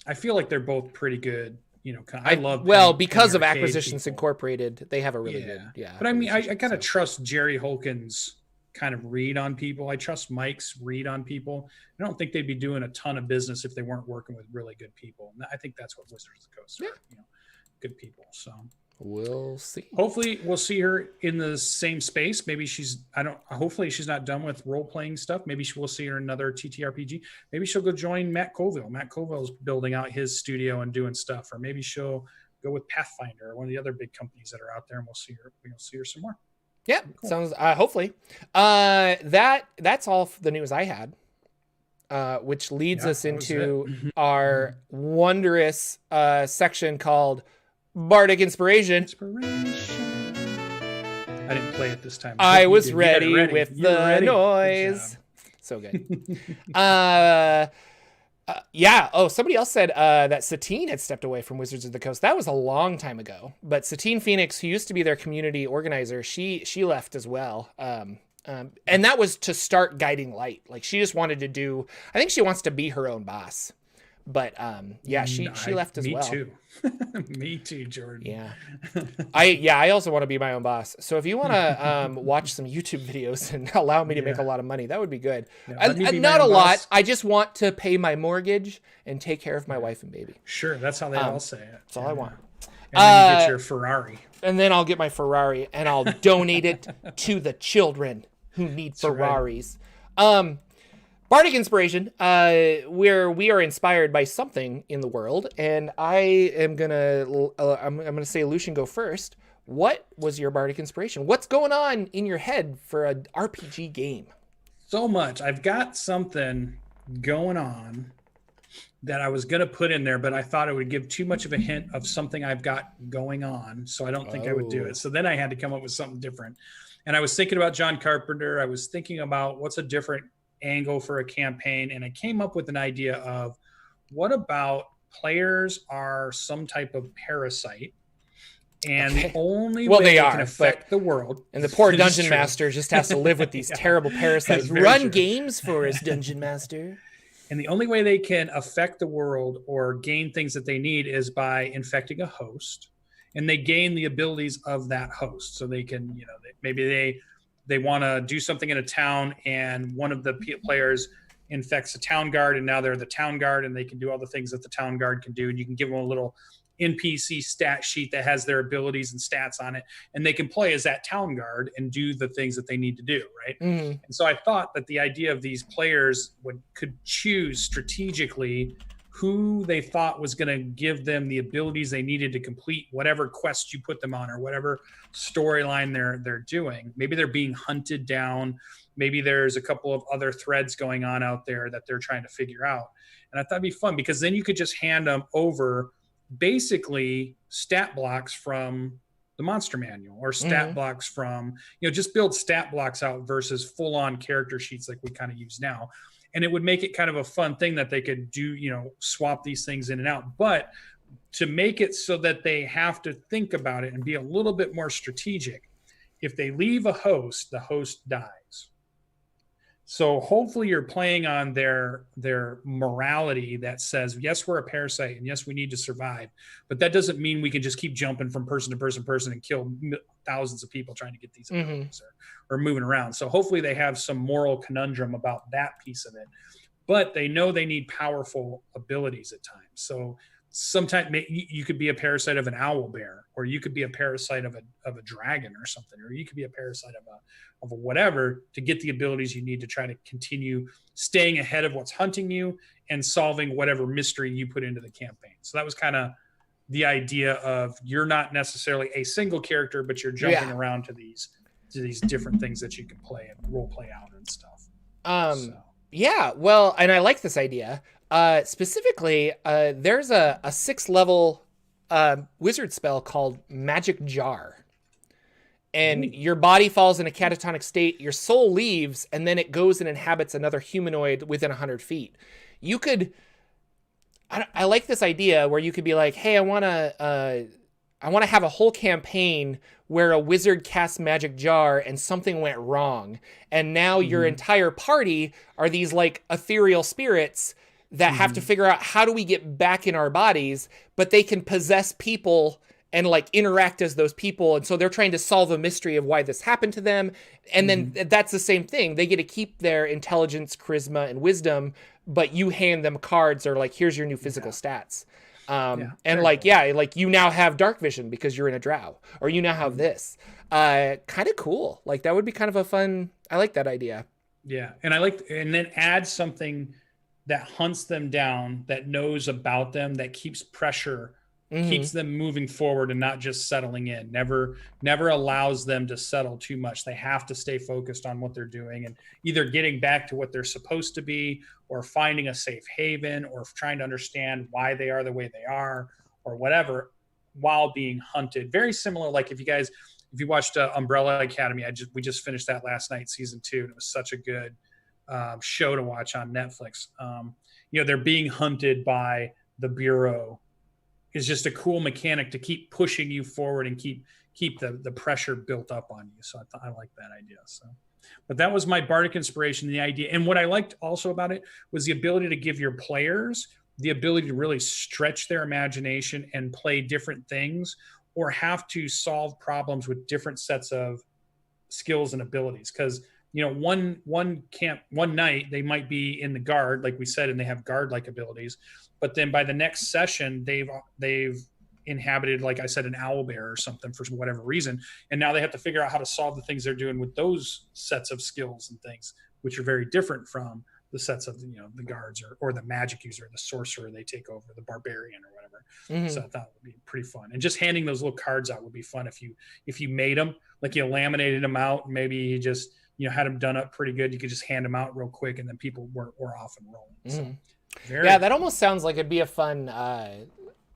I feel like they're both pretty good. I love because of Acquisitions Incorporated, they have a really good But I mean, I kind of trust Jerry Holkin's kind of read on people. I trust Mike's read on people. I don't think they'd be doing a ton of business if they weren't working with really good people. And I think that's what Wizards of the Coast are, good people. So we'll see. Hopefully we'll see her in the same space. Maybe hopefully she's not done with role-playing stuff. Maybe we'll see her in another TTRPG. Maybe she'll go join Matt Colville. Matt Colville's building out his studio and doing stuff. Or maybe she'll go with Pathfinder or one of the other big companies that are out there, and we'll see her some more. Yeah, cool. Sounds hopefully. That's all the news I had, which leads us into our wondrous section called Bardic Inspiration. I didn't play it this time. I was ready with the noise. So good. Somebody else said that Satine had stepped away from Wizards of the Coast. That was a long time ago. But Satine Phoenix, who used to be their community organizer, she left as well. And that was to start Guiding Light. Like, she just wanted to I think she wants to be her own boss. But she left as well. Me too. Me too, Jordan. Yeah. I also want to be my own boss. So if you want to watch some YouTube videos and allow me to make a lot of money, that would be good. Not a lot. I just want to pay my mortgage and take care of my wife and baby. Sure, that's how they all say it. That's all I want. And then you get your Ferrari. And then I'll get my Ferrari and I'll donate it to the children who need Ferraris. Right. Bardic Inspiration, where we are inspired by something in the world, and I am gonna say Lucian go first. What was your Bardic Inspiration? What's going on in your head for an RPG game? So much. I've got something going on that I was gonna put in there, but I thought it would give too much of a hint of something I've got going on, so I don't think I would do it. So then I had to come up with something different, and I was thinking about John Carpenter. I was thinking about what's a different angle for a campaign, and I came up with an idea of what about players are some type of parasite, and the only way they can affect the world, and the poor dungeon master just has to live with these terrible parasites. Run games for us, dungeon master. And the only way they can affect the world or gain things that they need is by infecting a host, and they gain the abilities of that host. So they can, maybe they want to do something in a town, and one of the players infects a town guard, and now they're the town guard, and they can do all the things that the town guard can do. And you can give them a little NPC stat sheet that has their abilities and stats on it, and they can play as that town guard and do the things that they need to do, right? Mm-hmm. And so I thought that the idea of these players could choose strategically who they thought was going to give them the abilities they needed to complete whatever quest you put them on or whatever storyline they're doing. Maybe they're being hunted down. Maybe there's a couple of other threads going on out there that they're trying to figure out. And I thought it'd be fun because then you could just hand them over basically stat blocks from the monster manual, or stat blocks from, just build stat blocks out versus full on character sheets like we kind of use now. And it would make it kind of a fun thing that they could do, swap these things in and out. But to make it so that they have to think about it and be a little bit more strategic, if they leave a host, the host dies. So hopefully you're playing on their morality that says, yes, we're a parasite, and yes, we need to survive. But that doesn't mean we can just keep jumping from person to person and kill thousands of people trying to get these abilities or moving around. So hopefully they have some moral conundrum about that piece of it. But they know they need powerful abilities at times. So sometimes you could be a parasite of an owl bear, or you could be a parasite of a dragon or something, or you could be a parasite of a whatever, to get the abilities you need to try to continue staying ahead of what's hunting you and solving whatever mystery you put into the campaign. So that was kind of the idea of, you're not necessarily a single character, but you're jumping around to these different things that you can play and role play out and stuff. Yeah, well, and I like this idea. Specifically, there's a 6th level wizard spell called Magic Jar. And your body falls in a catatonic state, your soul leaves, and then it goes and inhabits another humanoid within 100 feet. You could... I like this idea where you could be like, hey, I want to have a whole campaign where a wizard casts Magic Jar and something went wrong. And now your entire party are these like ethereal spirits that have to figure out, how do we get back in our bodies, but they can possess people and like interact as those people. And so they're trying to solve a mystery of why this happened to them. And then that's the same thing. They get to keep their intelligence, charisma, and wisdom, but you hand them cards or like, here's your new physical stats. And like, cool. Like you now have dark vision because you're in a drow, or you now have this. Kind of cool. Like that would be kind of a fun, I like that idea. Yeah. And and then add something that hunts them down, that knows about them, that keeps pressure, keeps them moving forward and not just settling in. Never allows them to settle too much. They have to stay focused on what they're doing and either getting back to what they're supposed to be, or finding a safe haven, or trying to understand why they are the way they are, or whatever, while being hunted. Very similar. Like if you watched Umbrella Academy, we just finished that last night, season 2, and it was such a good show to watch on Netflix. They're being hunted by the Bureau. Is just a cool mechanic to keep pushing you forward and keep the pressure built up on you. So I like that idea. So, but that was my bardic inspiration, the idea. And what I liked also about it was the ability to give your players the ability to really stretch their imagination and play different things, or have to solve problems with different sets of skills and abilities. Because one night they might be in the guard, like we said, and they have guard-like abilities. But then by the next session, they've inhabited, like I said, an owl bear or something for whatever reason. And now they have to figure out how to solve the things they're doing with those sets of skills and things, which are very different from the sets of, the guards or the magic user, the sorcerer they take over, the barbarian or whatever. So I thought it would be pretty fun. And just handing those little cards out would be fun if you made them, like you laminated them out, and maybe you just, had them done up pretty good. You could just hand them out real quick, and then people were off and rolling. So that almost sounds like it'd be a fun,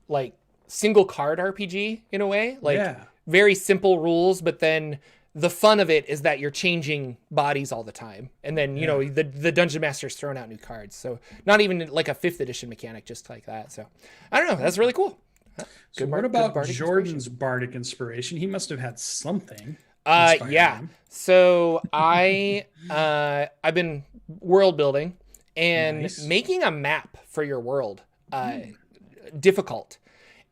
like single card RPG in a way, like very simple rules, but then the fun of it is that you're changing bodies all the time. And then, the dungeon master's throwing out new cards. So not even like a 5th edition mechanic, just like that. So I don't know. That's really cool. So what about Jordan's bardic inspiration? He must have had something. Him. So I've been world building and making a map for your world, difficult.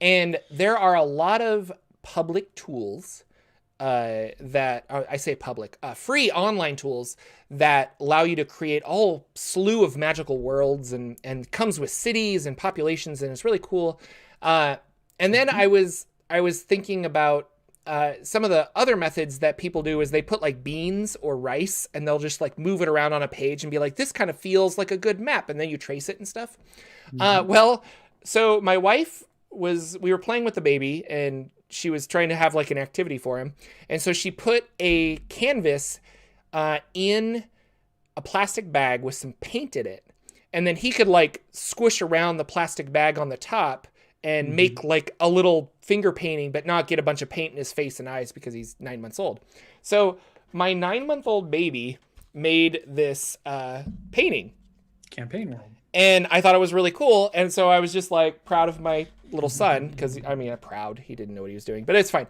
And there are a lot of public tools that I say public, free online tools that allow you to create a whole slew of magical worlds and comes with cities and populations, and it's really cool. And then I was thinking about some of the other methods that people do is they put like beans or rice and they'll just like move it around on a page and be like, this kind of feels like a good map. And then you trace it and stuff. Well, so my wife we were playing with the baby and she was trying to have like an activity for him. And so she put a canvas in a plastic bag with some paint in it. And then he could like squish around the plastic bag on the top and make like a little finger painting, but not get a bunch of paint in his face and eyes because he's 9 months old. So my 9-month-old baby made this painting. Campaign World. And I thought it was really cool. And so I was just like proud of my little son because I'm proud. He didn't know what he was doing, but it's fine.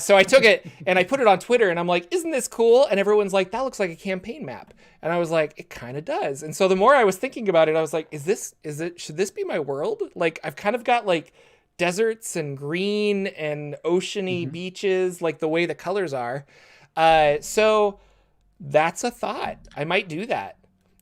So I took it and I put it on Twitter and I'm like, isn't this cool? And everyone's like, that looks like a campaign map. And I was like, it kind of does. And so the more I was thinking about it, I was like, should this be my world? Like I've kind of got like deserts and green and oceany beaches, like the way the colors are. So that's a thought. I might do that.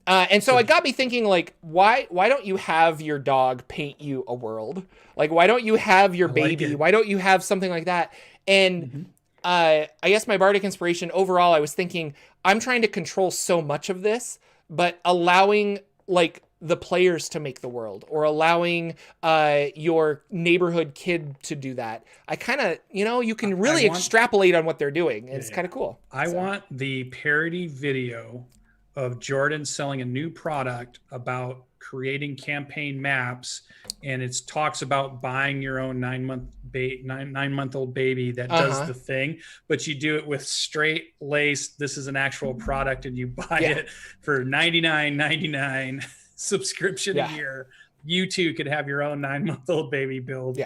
And so it got me thinking, like, why don't you have your dog paint you a world? Like, why don't you have your baby? Why don't you have something like that? And I guess my bardic inspiration overall, I was thinking, I'm trying to control so much of this, but allowing like the players to make the world or allowing your neighborhood kid to do that. I kind of, you can really extrapolate on what they're doing. And it's kind of cool. I want the parody video of Jordan selling a new product about creating campaign maps, and it talks about buying your own 9-month-old baby that does the thing, but you do it with straight lace. This is an actual product, and you buy it for $99.99 subscription a year. You too could have your own 9-month-old baby build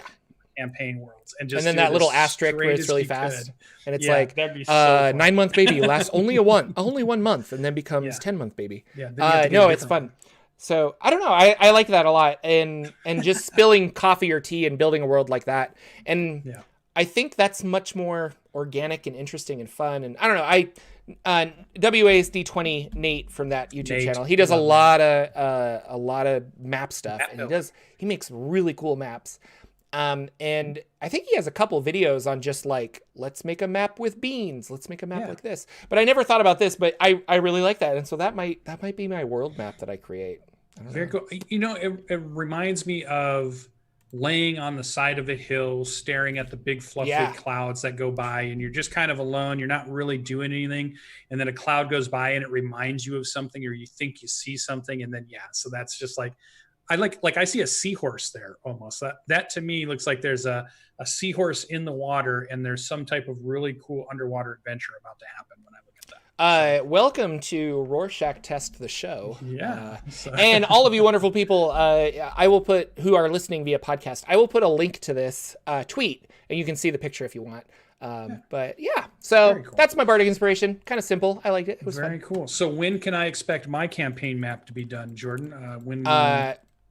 campaign worlds, and then that little asterisk where it's really fast, and it's like so 9-month baby lasts only 1 month and then becomes 10-month baby. No, it's fun. So I don't know, I like that a lot, and just spilling coffee or tea and building a world like that, and I think that's much more organic and interesting and fun. And I don't know, WA's D20 Nate from that YouTube channel, he does a lot of map stuff, and he makes really cool maps. And I think he has a couple videos on just like, let's make a map with beans. Let's make a map like this. But I never thought about this, but I really like that. And so that might be my world map that I create. Very cool. It reminds me of laying on the side of a hill, staring at the big fluffy clouds that go by, and you're just kind of alone. You're not really doing anything. And then a cloud goes by and it reminds you of something, or you think you see something. And then, so that's just like, I see a seahorse there almost. That to me looks like there's a seahorse in the water, and there's some type of really cool underwater adventure about to happen when I look at that. Welcome to Rorschach Test the Show. And all of you wonderful people, I will put, who are listening via podcast, I will put a link to this tweet, and you can see the picture if you want. But so cool. That's my bardic inspiration. Kind of simple. I liked it. It was very fun. Cool. So when can I expect my campaign map to be done, Jordan?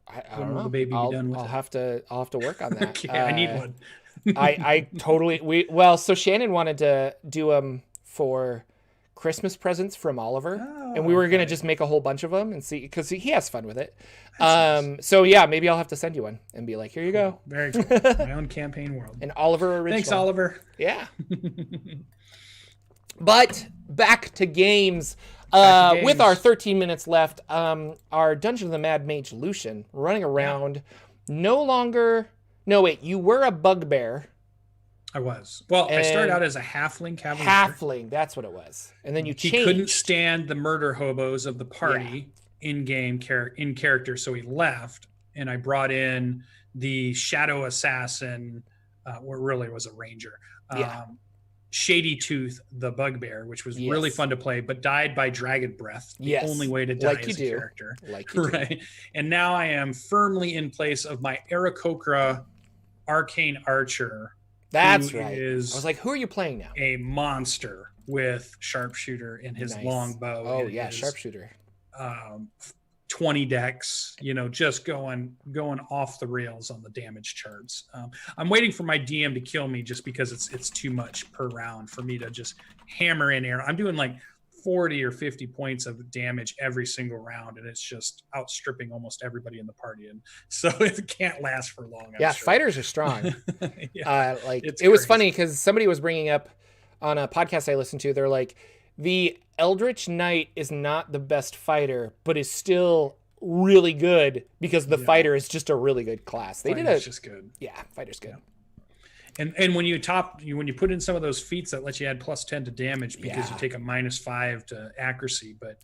I don't know. The baby be done with I'll have to work on that. Okay, I need one. I totally so Shannon wanted to do them for Christmas presents from Oliver, and we were gonna just make a whole bunch of them and see, because he has fun with it. Nice. So maybe I'll have to send you one and be like, here you go. Very cool. My own campaign world. An Oliver original. Thanks, Oliver. Yeah. But back to games. With our 13 minutes left, our Dungeon of the Mad Mage Lucian running around, no longer. No, wait, you were a bugbear. I was. Well, I started out as a halfling cavalier. Halfling, that's what it was. And then you changed. He couldn't stand the murder hobos of the party in character, so he left. And I brought in the shadow assassin, or really was a ranger. Shady Tooth, the bugbear, which was really fun to play, but died by dragon breath. The only way to die as a character. Right. And now I am firmly in place of my Aarakocra arcane archer. That's right. I was like, who are you playing now? A monster with sharpshooter in his long bow. Oh yeah, sharpshooter. 20 decks, just going off the rails on the damage charts. I'm waiting for my DM to kill me just because it's too much per round for me to just hammer in air. I'm doing like 40 or 50 points of damage every single round, and it's just outstripping almost everybody in the party. And so it can't last for long. I'm sure. Fighters are strong. It was funny because somebody was bringing up on a podcast I listened to, they're like, the Eldritch Knight is not the best fighter, but is still really good because the fighter is just a really good class. Fighter's just good. Yeah, fighter's good. And when you put in some of those feats that let you add +10 to damage because you take a -5 to accuracy, but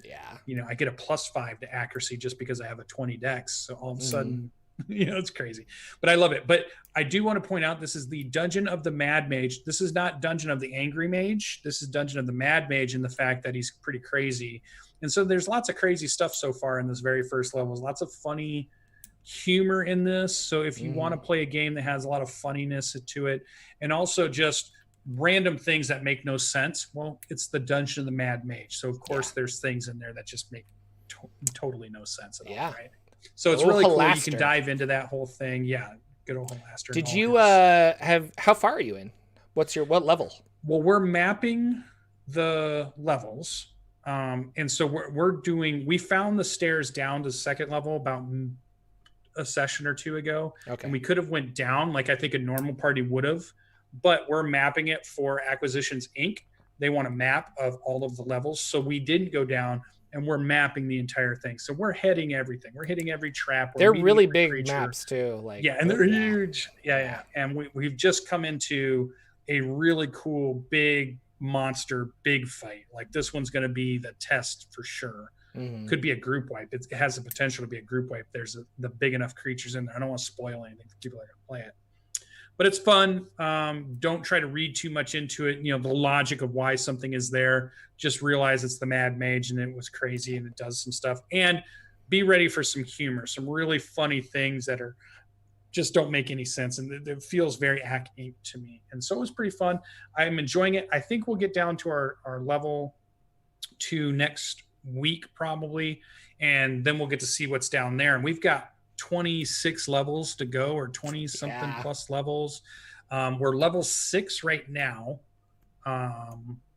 I get a +5 to accuracy just because I have a 20 dex. So all of a sudden It's crazy, but I love it. But I do want to point out, this is the Dungeon of the Mad Mage. This is not Dungeon of the Angry Mage. This is Dungeon of the Mad Mage, in the fact that he's pretty crazy. And so there's lots of crazy stuff so far in this very first levels, lots of funny humor in this. So if you want to play a game that has a lot of funniness to it, and also just random things that make no sense, well, it's the Dungeon of the Mad Mage. So of course there's things in there that just make totally no sense at all, right? So it's really cool. You can dive into that whole thing. Yeah, good old Halaster. Did you how far are you in? What level? Well, we're mapping the levels. And so we found the stairs down to second level about a session or two ago. Okay. And we could have went down like I think a normal party would have, but we're mapping it for Acquisitions Inc. They want a map of all of the levels. So we didn't go down, and we're mapping the entire thing. So we're hitting everything. We're hitting every trap. They're really big maps too. And they're huge. Yeah. And we've just come into a really cool, big monster, big fight. Like this one's going to be the test for sure. Could be a group wipe. It has the potential to be a group wipe. There's the big enough creatures in there. I don't want to spoil anything for people that are going to play it. But it's fun. Don't try to read too much into it. The logic of why something is there. Just realize it's the Mad Mage and it was crazy and it does some stuff. And be ready for some humor, some really funny things that are just don't make any sense. And it feels very acting to me. And so it was pretty fun. I'm enjoying it. I think we'll get down to our level 2 next week probably. And then we'll get to see what's down there. And we've got 26 levels to go, or 20 something plus levels. We're level 6 right now,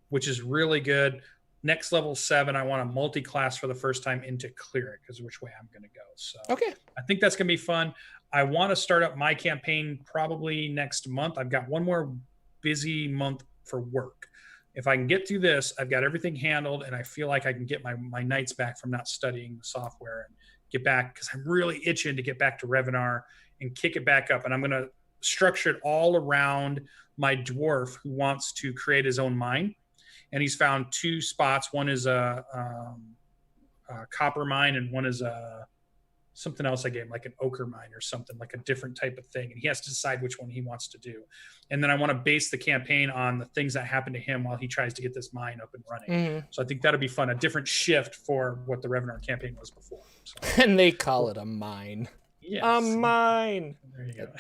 which is really good. Next level 7, I want a multi-class for the first time into clear it, because which way I'm going to go. So I think that's going to be fun. I want to start up my campaign probably next month. I've got one more busy month for work. If I can get through this, I've got everything handled, and I feel like I can get my nights back from not studying the software and get back, because I'm really itching to get back to Revenar and kick it back up. And I'm going to structure it all around my dwarf who wants to create his own mine. And he's found 2 spots. One is a copper mine, and one is something else I gave him, like an ochre mine or something, like a different type of thing. And he has to decide which one he wants to do. And then I want to base the campaign on the things that happen to him while he tries to get this mine up and running. So I think that'll be fun. A different shift for what the Revenar campaign was before. So. And they call it a mine. Yes. A mine. There you go.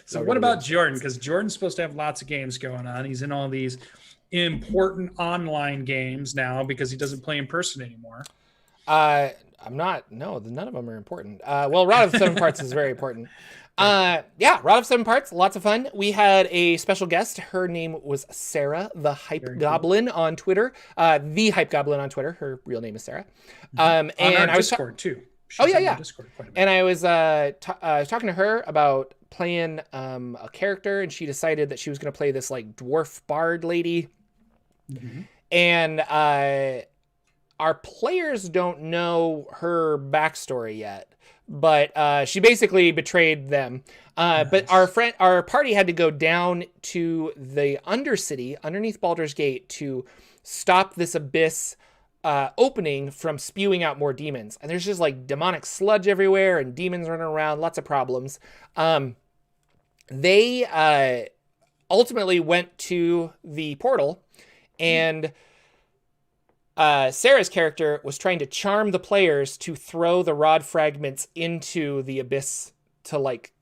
So what about Jordan? Because Jordan's supposed to have lots of games going on. He's in all these important online games now because he doesn't play in person anymore. I'm not. No, none of them are important. Well, Rod of 7 Parts is very important. Rod of 7 Parts, lots of fun. We had a special guest. Her name was Sarah, the Hype Goblin on Twitter. The Hype Goblin on Twitter. Her real name is Sarah. And on our Discord too. She's on Discord quite a bit. And I was talking to her about playing a character, and she decided that she was going to play this like dwarf bard lady. And our players don't know her backstory yet, but she basically betrayed them. But our party had to go down to the Undercity underneath Baldur's Gate to stop this abyss opening from spewing out more demons. And there's just like demonic sludge everywhere and demons running around, lots of problems. They ultimately went to the portal, and Sarah's character was trying to charm the players to throw the rod fragments into the abyss to like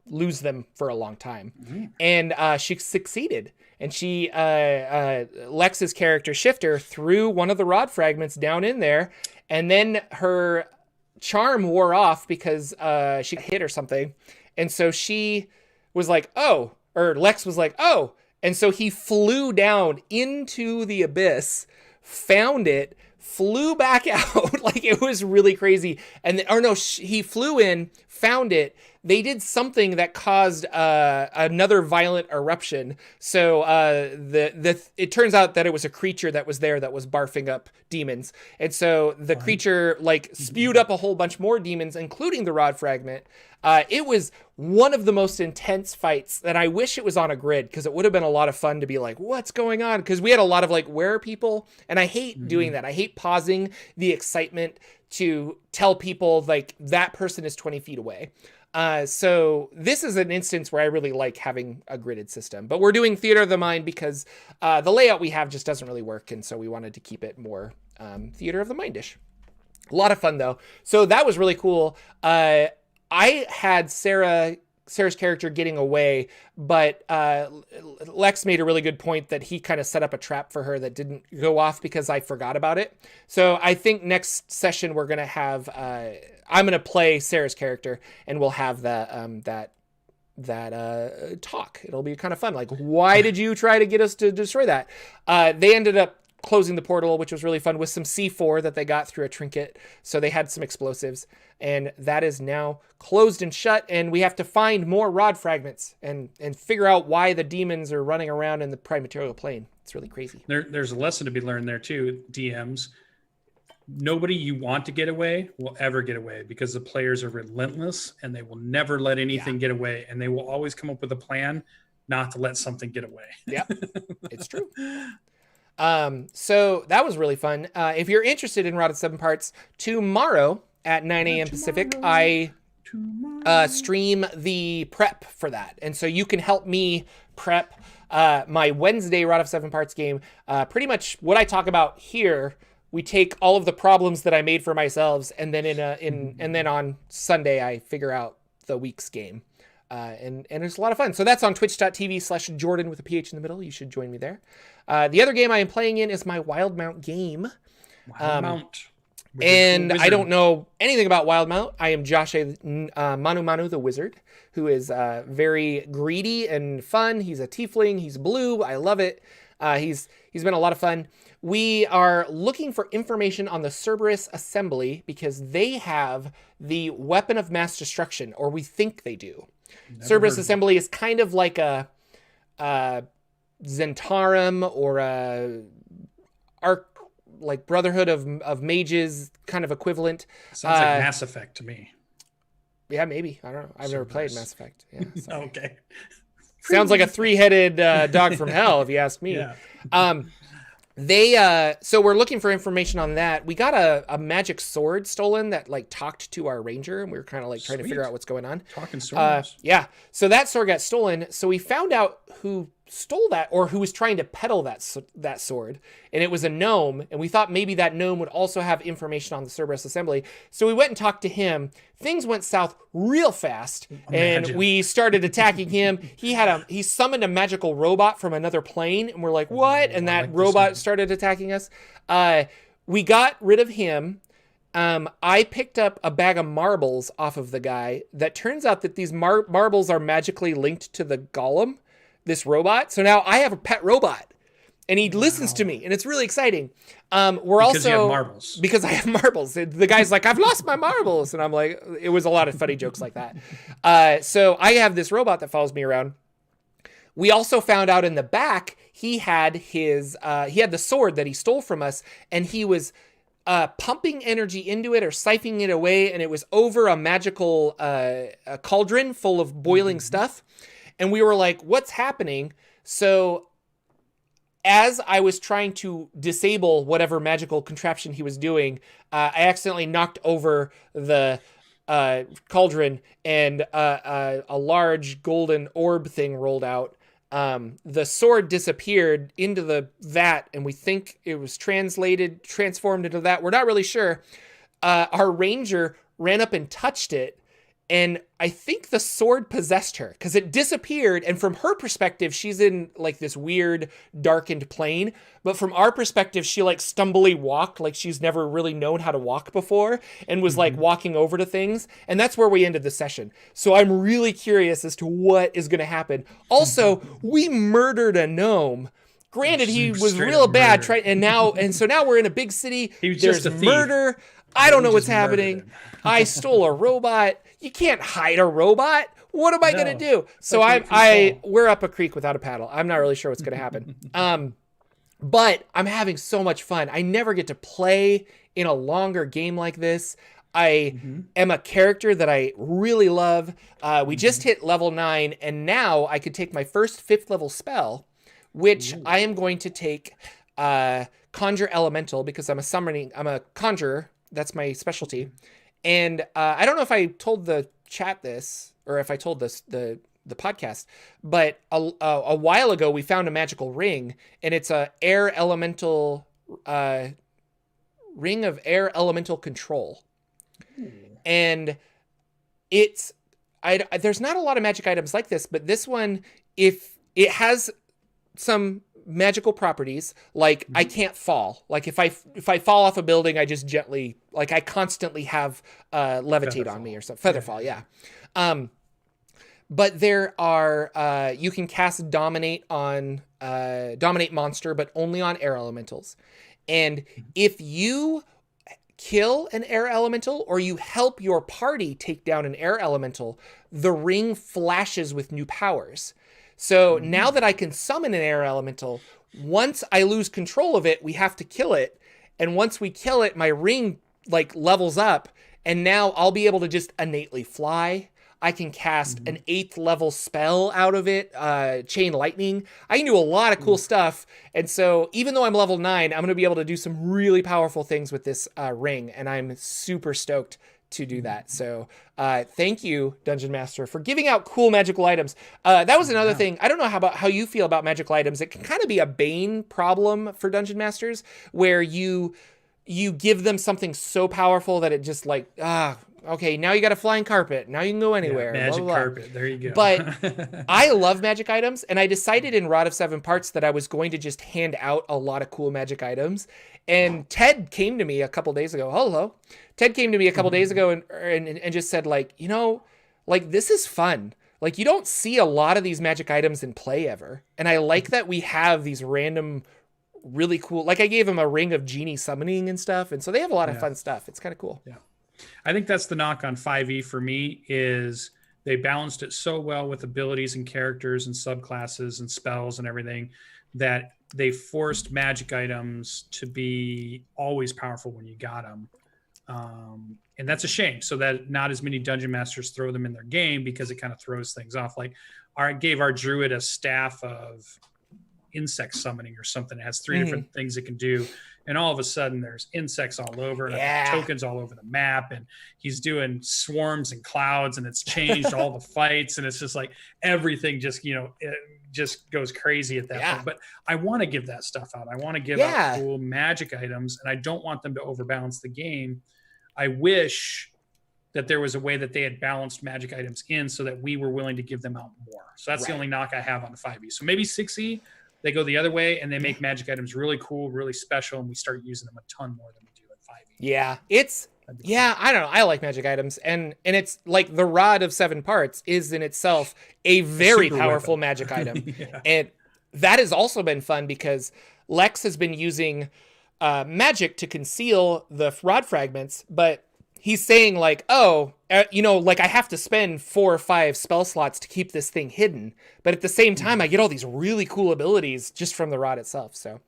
lose them for a long time. And she succeeded. And she, Lex's character Shifter, threw one of the rod fragments down in there, and then her charm wore off because she got hit or something. And so she was like, oh, or Lex was like, oh. And so he flew down into the abyss, found it, flew back out. Like, it was really crazy. And he flew in, found it. They did something that caused another violent eruption. So it turns out that it was a creature that was there that was barfing up demons. And so the creature like spewed up a whole bunch more demons, including the rod fragment. It was one of the most intense fights that I wish it was on a grid, because it would have been a lot of fun to be like, what's going on? Because we had a lot of like, where are people? And I hate doing that. I hate pausing the excitement to tell people like that person is 20 feet away. So this is an instance where I really like having a gridded system, but we're doing Theater of the Mind because the layout we have just doesn't really work. And so we wanted to keep it more Theater of the Mind-ish. A lot of fun though. So that was really cool. I had Sarah's character getting away, but Lex made a really good point that he kind of set up a trap for her that didn't go off because I forgot about it. So I think next session we're going to have, I'm going to play Sarah's character and we'll have that talk. It'll be kind of fun. Like, why did you try to get us to destroy that? They ended up closing the portal, which was really fun, with some C4 that they got through a trinket. So they had some explosives, and that is now closed and shut. And we have to find more rod fragments and figure out why the demons are running around in the prime material plane. It's really crazy. There's a lesson to be learned there too, DMs. Nobody you want to get away will ever get away, because the players are relentless and they will never let anything get away, and they will always come up with a plan not to let something get away. Yeah, it's true. So that was really fun. If you're interested in Rotted 7 Parts, tomorrow at 9 a.m. Pacific, I stream the prep for that. And so you can help me prep my Wednesday Rot of 7 Parts game. Pretty much what I talk about here, we take all of the problems that I made for myself, and then and then on Sunday I figure out the week's game. And it's a lot of fun. So that's on twitch.tv/Jordan with a PH in the middle. You should join me there. The other game I am playing in is my Wildmount game. Wildmount. And I don't know anything about Wildmount. I am Josh Manu the Wizard, who is very greedy and fun. He's a tiefling. He's blue. I love it. He's been a lot of fun. We are looking for information on the Cerberus Assembly because they have the weapon of mass destruction, or we think they do. Cerberus Assembly is kind of like a Zentarum or a like Brotherhood of Mages kind of equivalent. Sounds like Mass Effect to me. Yeah, maybe. I don't know. I've never played Mass Effect. Yeah, okay. Sounds like a three-headed dog from hell, if you ask me. Yeah. So we're looking for information on that. We got a magic sword stolen that like talked to our ranger, and we were kind of like trying to figure out what's going on. Talking swords. Yeah. So that sword got stolen. So we found out who stole that, or who was trying to peddle that sword, and it was a gnome, and we thought maybe that gnome would also have information on the Cerberus Assembly. So we went and talked to him. Things went south real fast. And we started attacking him. He summoned a magical robot from another plane, and we're like, what? And that robot started attacking us. We got rid of him. I picked up a bag of marbles off of the guy. That turns out that these marbles are magically linked to the golem, this robot. So now I have a pet robot, and he listens to me, and it's really exciting. Because you have marbles. Because I have marbles. The guy's like, I've lost my marbles. And I'm like, it was a lot of funny jokes like that. So I have this robot that follows me around. We also found out in the back, he had the sword that he stole from us, and he was pumping energy into it or siphoning it away, and it was over a magical a cauldron full of boiling stuff. And we were like, what's happening? So as I was trying to disable whatever magical contraption he was doing, I accidentally knocked over the cauldron, and a large golden orb thing rolled out. The sword disappeared into the vat, and we think it was transformed into that. We're not really sure. Our ranger ran up and touched it, and I think the sword possessed her because it disappeared. And from her perspective, she's in like this weird darkened plane. But from our perspective, she like stumbly walked like she's never really known how to walk before, and was like walking over to things. And that's where we ended the session. So I'm really curious as to what is going to happen. Also, we murdered a gnome. Granted, he was real bad. So now we're in a big city. There's murder. I don't know what's happening. I stole a robot. You can't hide a robot. What am I going to do? So we're up a creek without a paddle. I'm not really sure what's going to happen. But I'm having so much fun. I never get to play in a longer game like this. I am a character that I really love. We just hit level 9, and now I could take my first 5th level spell, which I am going to take Conjure Elemental, because I'm a conjurer. That's my specialty. And I don't know if I told the chat this, or if I told this the podcast, but a while ago we found a magical ring, and it's a air elemental ring of air elemental control. And it's there's not a lot of magic items like this, but this one, if it has some magical properties, like I can't fall. Like if I fall off a building, I just gently, like I constantly have levitate on me or something. Featherfall, yeah. But there are you can cast dominate on dominate monster, but only on air elementals. And if you kill an air elemental or you help your party take down an air elemental, the ring flashes with new powers. So now that I can summon an air elemental, once I lose control of it, we have to kill it. And once we kill it, my ring like levels up, and now I'll be able to just innately fly. I can cast an 8th level spell out of it, chain lightning. I can do a lot of cool stuff. And so even though I'm level 9, I'm going to be able to do some really powerful things with this ring. And I'm super stoked to do that. So thank you, Dungeon Master, for giving out cool magical items. That was another thing. I don't know how you feel about magical items. It can kind of be a bane problem for Dungeon Masters, where you give them something so powerful that it just like, okay, now you got a flying carpet. Now you can go anywhere. Yeah, magic blah, blah, blah. carpet. There you go. But I love magic items, and I decided in Rod of Seven Parts that I was going to just hand out a lot of cool magic items. And Ted came to me a couple days ago. Hello. Ted came to me a couple days ago and just said, like, you know, like, this is fun. Like, you don't see a lot of these magic items in play ever. And I like that we have these random, really cool, like I gave him a ring of genie summoning and stuff. And so they have a lot of fun stuff. It's kind of cool. Yeah. I think that's the knock on 5e for me, is they balanced it so well with abilities and characters and subclasses and spells and everything that they forced magic items to be always powerful when you got them. And that's a shame. So that not as many dungeon masters throw them in their game, because it kind of throws things off. Like I gave our druid a staff of insect summoning or something. It has 3 different things it can do. And all of a sudden there's insects all over and tokens all over the map. And he's doing swarms and clouds, and it's changed all the fights. And it's just like everything just, you know, it just goes crazy at that point. But I want to give that stuff out. I want to give out cool magic items, and I don't want them to overbalance the game. I wish that there was a way that they had balanced magic items in so that we were willing to give them out more. So that's the only knock I have on 5e. So maybe 6e, they go the other way and they make magic items really cool, really special, and we start using them a ton more than we do in 5e. Yeah, it's I don't know. I like magic items, and it's like the Rod of Seven Parts is in itself a very powerful magic item. And that has also been fun because Lex has been using magic to conceal the rod fragments, but he's saying like, you know, like I have to spend 4 or 5 spell slots to keep this thing hidden. But at the same time, I get all these really cool abilities just from the rod itself. So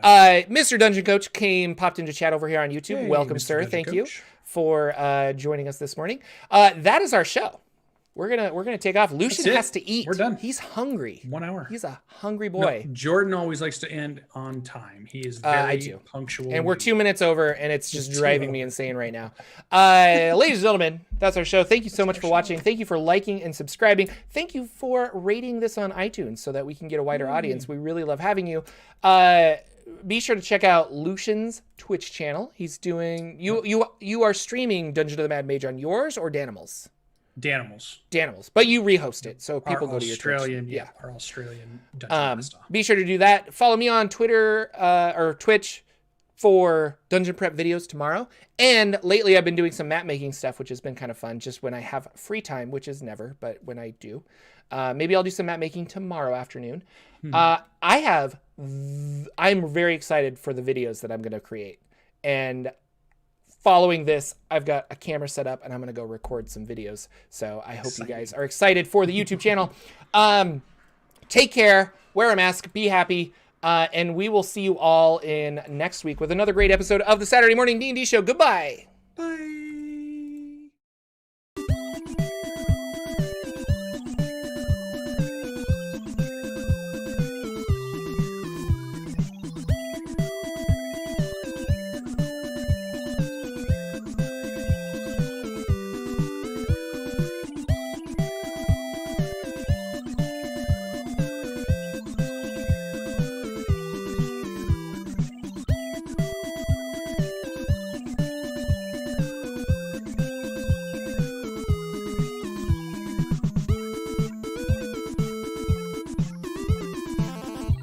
Mr. Dungeon Coach popped into chat over here on YouTube. Hey, welcome, Mr. sir. Dungeon Thank Coach. You for joining us this morning. That is our show. We're gonna take off. Lucian has to eat. We're done. He's hungry. 1 hour. He's a hungry boy. No, Jordan always likes to end on time. He is very punctual. And we're 2 minutes over, and it's just driving me insane right now. Ladies and gentlemen, that's our show. Thank you so much for watching. Thank you for liking and subscribing. Thank you for rating this on iTunes so that we can get a wider audience. We really love having you. Be sure to check out Lucian's Twitch channel. He's doing you are streaming Dungeon of the Mad Mage on yours or Danimals? Danimals, but you rehost it, so people go to your Twitch. Our Australian Dungeon stuff. Be sure to do that. Follow me on Twitter or Twitch for dungeon prep videos tomorrow. And lately I've been doing some map making stuff, which has been kind of fun, just when I have free time, which is never, but when I do. Maybe I'll do some map making tomorrow afternoon. I'm very excited for the videos that I'm going to create. And following this, I've got a camera set up and I'm going to go record some videos. So I hope you guys are excited for the YouTube channel. Take care, wear a mask, be happy, and we will see you all in next week with another great episode of the Saturday Morning D&D Show. Goodbye. Bye.